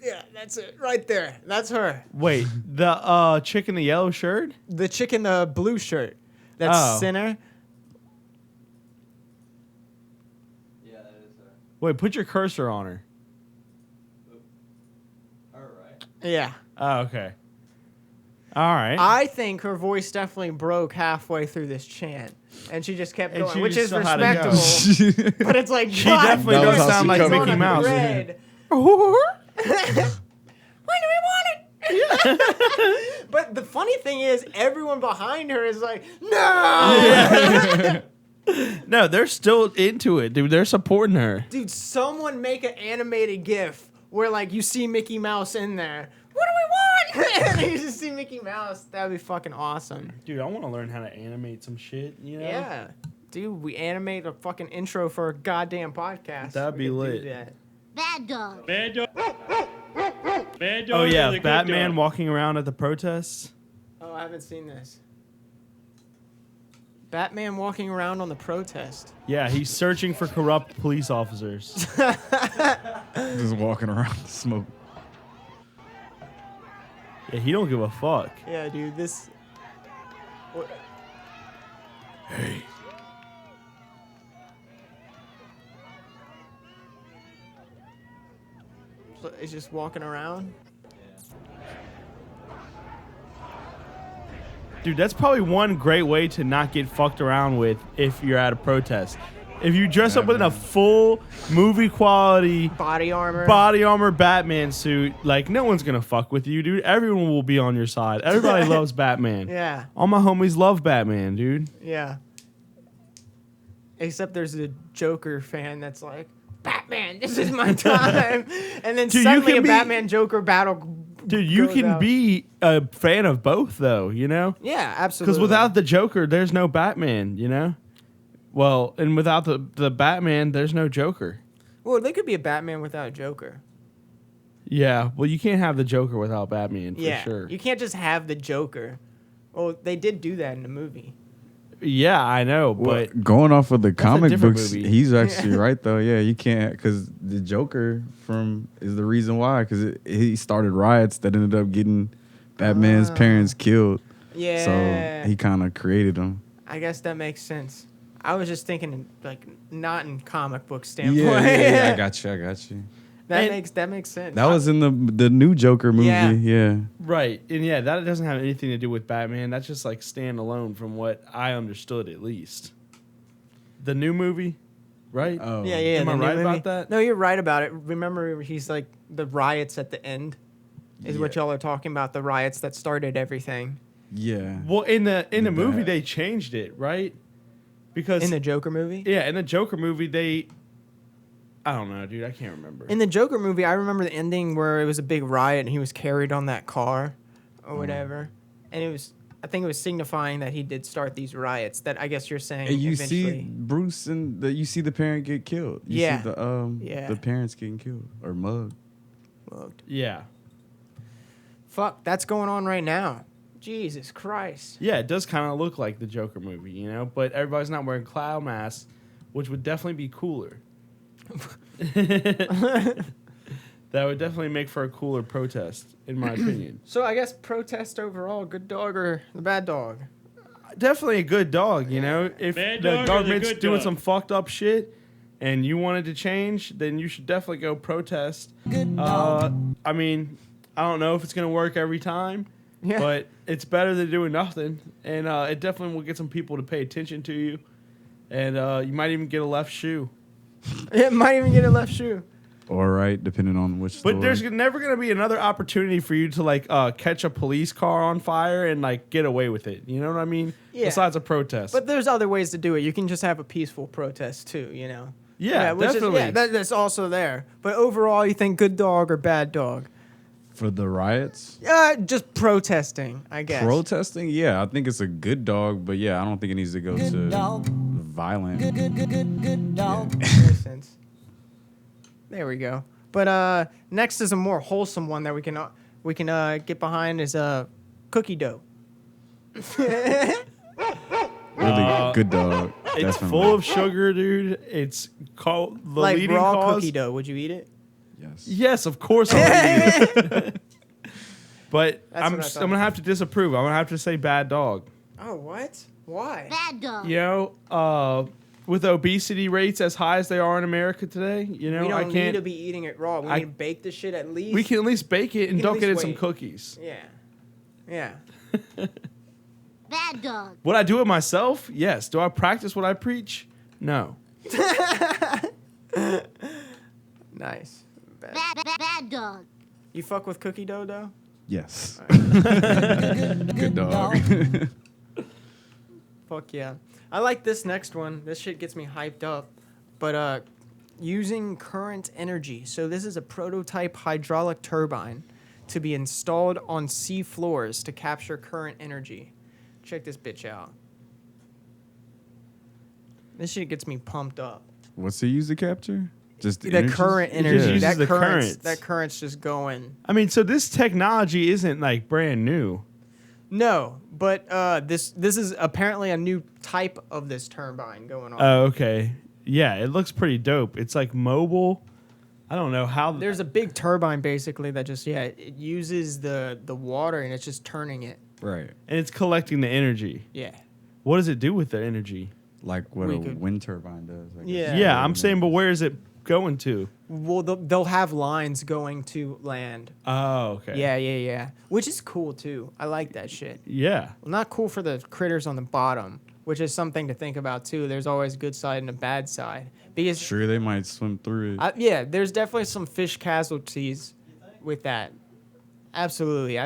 Yeah, that's it, right there. That's her. Wait, the chick in the yellow shirt? The chick in the blue shirt. That's Oh. Sinner. Wait, put your cursor on her. Yeah. Oh, okay. All right. I think her voice definitely broke halfway through this chant, and she just kept And going, she which just is still had to go. respectable. But it's like, She God, definitely That was does how sound she like comes Mickey on Mouse. Red. When do we want it? But the funny thing is, everyone behind her is like, no! No, they're still into it, dude. They're supporting her. Dude, someone make an animated GIF where, like, you see Mickey Mouse in there. What do we want? And you just see Mickey Mouse. That'd be fucking awesome. Dude, I want to learn how to animate some shit, you know? Yeah. Dude, we animate a fucking intro for a goddamn podcast. That'd We be could do lit. that. Bad dog. Bad dog. Bad dog. Oh, or yeah, the good Batman dog? walking around at the protests. Oh, I haven't seen this. Batman walking around on the protest. Yeah, he's searching for corrupt police officers. Just walking around the smoke. Yeah, he don't give a fuck. Yeah, dude, this... What? Hey. So he's just walking around? Dude, that's probably one great way to not get fucked around with if you're at a protest. If you dress up in a full movie quality Body armor. body armor Batman suit, like no one's gonna fuck with you, dude. Everyone will be on your side. Everybody loves Batman. Yeah, All my homies love Batman, dude. yeah. Except there's a Joker fan that's like, Batman, this is my time. And then Dude, you suddenly can a be- Batman Joker battle. Dude, you goes can out. be a fan of both, though, you know? Yeah, absolutely. Because without the Joker, there's no Batman, you know? Well, and without the Batman, there's no Joker. Well, they could be a Batman without a Joker. Yeah, well, you can't have the Joker without Batman, for Yeah, sure. you can't just have the Joker. Well, they did do that in the movie. Yeah, I know, but Well, going off of the a comic different books, movie. he's actually right though. Yeah, you can't because the Joker is the reason why because he started riots that ended up getting Batman's parents killed. Yeah. So he kind of created them. I guess that makes sense. I was just thinking, like, not in comic book standpoint. Yeah, I got you. that And- makes sense. That was in the new Joker movie. Yeah. Yeah. right. And yeah, that doesn't have anything to do with Batman. That's just like standalone from what I understood, at least. The new movie, right? Oh. Yeah. Am I the new right movie. about that? No, you're right about it. Remember, he's like the riots at the end, is what Yeah. y'all are talking about. The riots that started everything Yeah. Well, in the Did movie, that. they changed it, right? Because in the Joker movie. yeah, in the Joker movie, I don't know, dude. I can't remember. In the Joker movie, I remember the ending where it was a big riot and he was carried on that car, or whatever, and it was. I think it was signifying that he did start these riots. That I guess you're saying. And you eventually. see Bruce and you see the parent get killed. You Yeah. see Yeah. the parents getting killed or mugged. Looked. yeah, Fuck, that's going on right now. Jesus Christ. yeah, it does kind of look like the Joker movie, you know. But everybody's not wearing clown masks, which would definitely be cooler. That would definitely make for a cooler protest, in my opinion. So I guess protest overall, good dog or the bad dog? Definitely a good dog, you know. If Bad the dog or the government's good doing dog? some fucked up shit and you wanted to change, then you should definitely go protest. I mean, I don't know if it's gonna work every time, Yeah. but it's better than doing nothing, and it definitely will get some people to pay attention to you, and you might even get a left shoe. It might even get a left shoe. Or right, depending on which. But store. there's never gonna be another opportunity for you to like catch a police car on fire and like get away with it. You know what I mean? Yeah. Besides a protest. But there's other ways to do it. You can just have a peaceful protest too, you know. yeah, which definitely. Is, yeah, that's also there. But overall, you think good dog or bad dog? for the riots. Just protesting, I guess. Protesting, yeah, I think it's a good dog, but yeah, I don't think it needs to go to violent. Good dog. Makes sense. There we go. But next is a more wholesome one that we can get behind is cookie dough. Really good dog. It's definitely. full of sugar, dude. It's called the Like leading raw cause. cookie dough. Would you eat it? Yes. Yes, of course I'll eat it. But That's I'm what I thought. gonna have to disapprove. I'm gonna have to say bad dog. Oh, what? Why? Bad dog. You know, with obesity rates as high as they are in America today, you know, We I don't can't. need to be eating it raw. We need to bake the shit at least. We can at least bake it and We can at dunk it in least some wait. cookies. Yeah. Yeah. Bad dog. Would I do it myself? Yes. Do I practice what I preach? No. Nice. Bad dog. You fuck with cookie dough, though? Yes. Good dog. Fuck yeah. I like this next one. This shit gets me hyped up. But using current energy. So this is a prototype hydraulic turbine to be installed on sea floors to capture current energy. Check this bitch out. This shit gets me pumped up. What's it used to capture? Just The energy? current It energy. just uses the current's, currents. that current's just going. I mean, so this technology isn't like brand new. No, but this is apparently a new type of this turbine going on. Oh, okay. Yeah, it looks pretty dope. It's like mobile. I don't know how. There's a big turbine basically that just it uses the water and it's just turning it. Right. and it's collecting the energy. Yeah. What does it do with the energy? Like what We a could- wind turbine does. I guess. Yeah. Yeah, I'm saying, but where is it going to? Well, they'll have lines going to land. Oh, okay. Yeah. Which is cool too. I like that shit. Yeah. Well, not cool for the critters on the bottom, which is something to think about too. There's always a good side and a bad side. Because Sure, they might swim through it. yeah, there's definitely some fish casualties with that. Absolutely.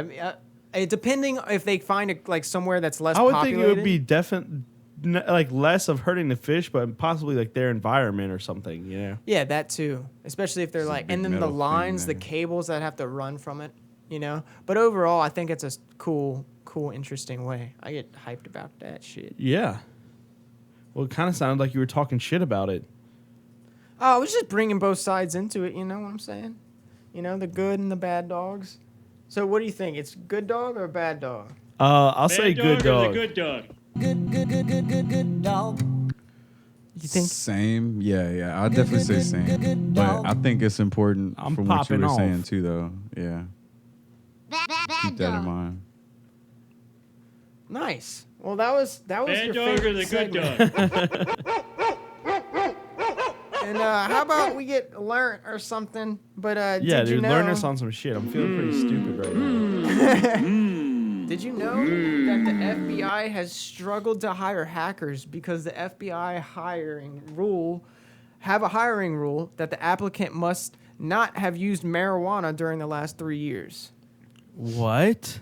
Depending if they find it like somewhere that's less I would populated. think it would be like less of hurting the fish, but possibly like their environment or something, you know? Yeah, that too. Especially if they're It's a like, big and then the metal thing lines, the there. cables that have to run from it, you know. But overall, I think it's a cool, interesting way. I get hyped about that shit. Yeah. Well, it kind of sounded like you were talking shit about it. Oh, I was just bringing both sides into it. You know what I'm saying? You know, the good and the bad dogs. So, what do you think? It's good dog or bad dog? I'll Bad say good or dog. the good dog? Good dog. You think? Same, yeah. I'd definitely say same. But I think it's important I'm from what you popping were off. saying too, though. Yeah, Bad keep that in dog. mind. Nice. Well, that was Bad your dog or favorite the good segment. dog? And how about we get learnt or something? But Yeah, did you dude, know? learn us on some shit. I'm feeling pretty stupid right now. Did you know that the FBI has struggled to hire hackers because the FBI have a hiring rule that the applicant must not have used marijuana during the last 3 years? What?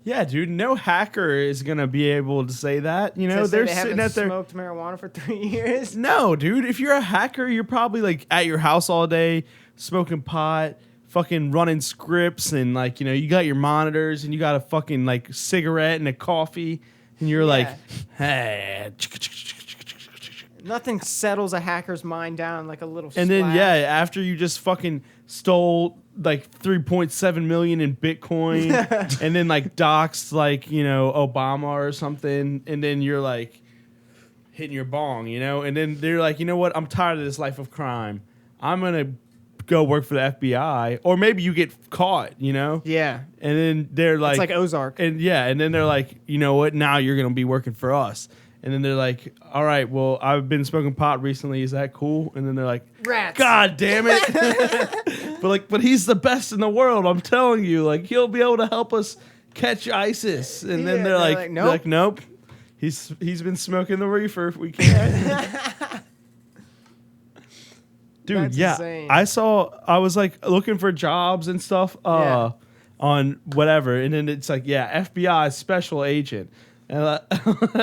Yeah, dude, no hacker is going to be able to say that. You know, To say they're they sitting haven't at their... smoked marijuana for 3 years. No, dude, if you're a hacker, you're probably like at your house all day, smoking pot, fucking running scripts, and like, you know, you got your monitors and you got a fucking like cigarette and a coffee, and you're like, hey. Nothing settles a hacker's mind down like a little. And then, splash. yeah, after you just fucking stole like 3.7 million in Bitcoin and then like doxed like, you know, Obama or something. And then you're like hitting your bong, you know, and then they're like, you know what? I'm tired of this life of crime. I'm going to go work for the FBI, or maybe you get caught, you know? Yeah. And then they're like, It's like Ozark. and yeah, and then they're like, you know what? Now you're gonna be working for us. And then they're like, all right, well, I've been smoking pot recently. Is that cool? And then they're like, Rats. God damn it! but he's the best in the world. I'm telling you, like he'll be able to help us catch ISIS. And Yeah, then they're they're like, like, they're nope. like, nope. He's been smoking the reefer. We can't. Dude, That's yeah, insane. I was like looking for jobs and stuff Yeah. on whatever, and then it's like, yeah, FBI special agent, and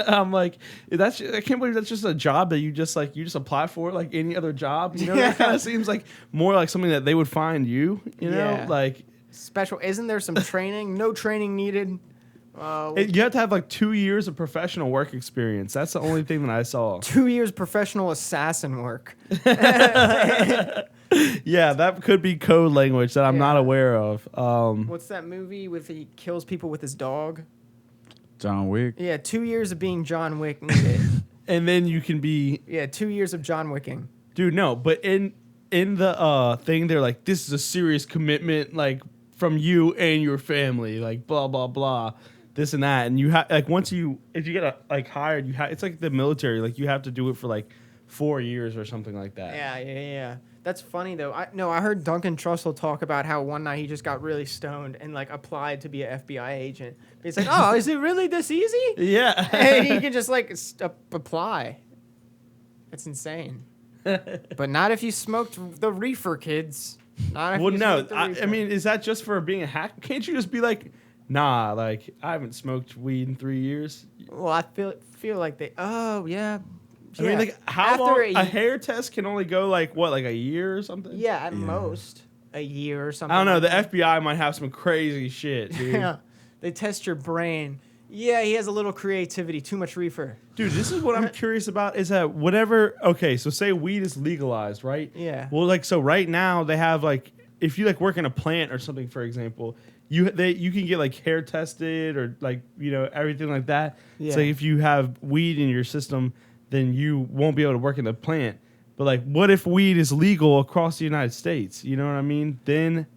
I'm like, I can't believe that's just a job that you just apply for like any other job, you know? That kind of seems like more like something that they would find you know, Yeah. like Special. Isn't there some training? No training needed. you have to have like 2 years of professional work experience. That's the only thing that I saw. 2 years professional assassin work. Yeah, that could be code language that I'm not Yeah. aware of. What's that movie with he kills people with his dog? John Wick. Yeah, 2 years of being John Wick needed. And then you can be Yeah, 2 years of John Wicking. Dude, no, but in the thing, they're like, this is a serious commitment, like from you and your family, like blah blah blah, this and that, and you have like if you get like hired, it's like the military, like you have to do it for like 4 years or something like that. Yeah. That's funny though. I heard Duncan Trussell talk about how one night he just got really stoned and like applied to be an FBI agent. He's like, oh, is it really this easy? Yeah. And he can just like apply. It's insane. But not if you smoked the reefer, kids. Not if Well, you no. smoked the I reefer. mean, is that just for being a hack? Can't you just be like, nah, like I haven't smoked weed in 3 years? Well, I feel like they. Oh yeah. I mean, like how After long? A hair test can only go like what, like a year or something? Yeah, at most a year or something. I don't know. like The that. FBI might have some crazy shit, dude. Yeah, they test your brain. Yeah, he has a little creativity. Too much reefer. Dude, this is what I'm curious about is that whatever, okay, so say weed is legalized, right? Yeah. Well, like, so right now they have like, if you like work in a plant or something, for example, you can get like hair tested or like, you know, everything like that. Yeah. So if you have weed in your system, then you won't be able to work in the plant. But like, what if weed is legal across the United States? You know what I mean? Then,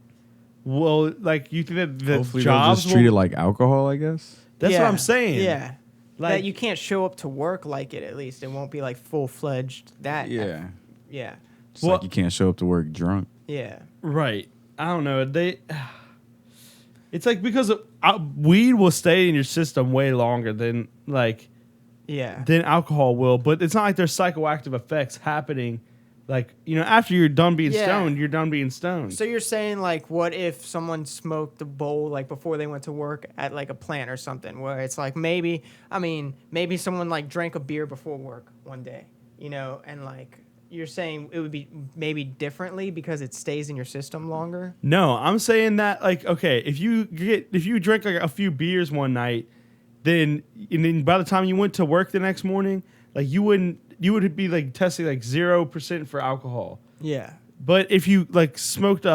well, like, you think that the Hopefully they'll jobs just treat it will, like alcohol, I guess. that's what Yeah, I'm saying. Yeah. Like, That you can't show up to work like it. At least it won't be like full fledged. That. Yeah. Yeah. Just Well- like you can't show up to work drunk. Yeah. right. I don't know. It's like because weed will stay in your system way longer than like Yeah. than alcohol will, but it's not like there's psychoactive effects happening. Like, you know, after you're done being Yeah. stoned, you're done being stoned. So you're saying like, what if someone smoked a bowl like before they went to work at like a plant or something, where it's like maybe someone like drank a beer before work one day, you know, and like you're saying it would be maybe differently because it stays in your system longer. No, I'm saying that like, okay, if you drink like a few beers one night, then by the time you went to work the next morning, like you would be like testing like 0% for alcohol. Yeah. But if you like smoked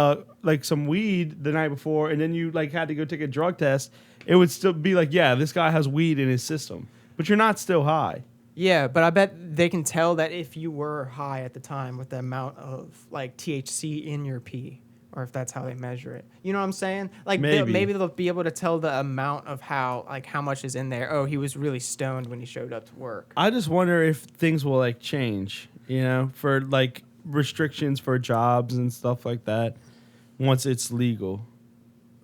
like some weed the night before and then you like had to go take a drug test, it would still be like, yeah, this guy has weed in his system, but you're not still high. Yeah, but I bet they can tell that if you were high at the time with the amount of like THC in your pee, or if that's how they measure it. You know what I'm saying? Like maybe they'll be able to tell the amount of how much is in there. Oh, he was really stoned when he showed up to work. I just wonder if things will like change, you know, for like restrictions for jobs and stuff like that once it's legal.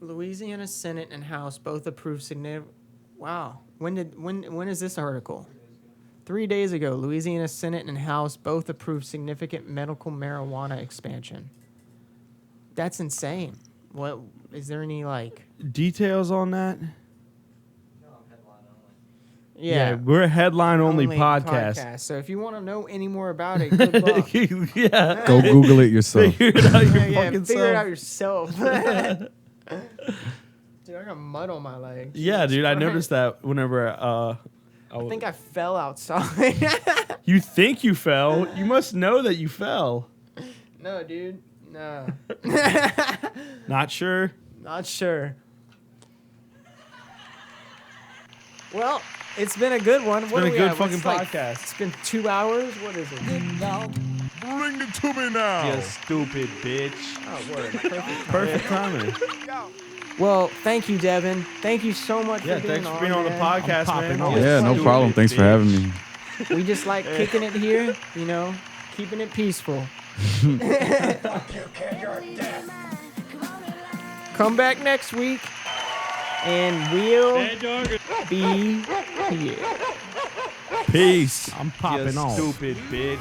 Louisiana Senate and House both approved significant. Wow. When is this article? 3 days ago, Louisiana Senate and House both approved significant medical marijuana expansion. That's insane. What is there any like Details on that? Yeah, we're a headline only podcast. So if you want to know any more about it, good luck. Yeah. Go Google it yourself. Figure it out your Yeah, fucking figure it out self. yourself. Dude, I got mud on my leg. Yeah, Jesus dude, I Christ. noticed that whenever I think I fell outside. you think you fell. You must know that you fell. No, dude. No. Not sure. Not sure. Well, it's been a good one. It's been a good fucking Like, podcast. it's been 2 hours. What is it? Good dog. Bring it to me now. You stupid bitch. Oh, word. Perfect. Perfect timing. Well, thank you, Devin. Thank you so much Yeah, for being thanks for being on the man. podcast, man. off. Yeah, no Stupid problem. Thanks for bitch. having me. We just like kicking it here, you know, keeping it peaceful. Come back next week, and we'll Bad dog. be here. Peace. I'm popping You off. stupid bitch.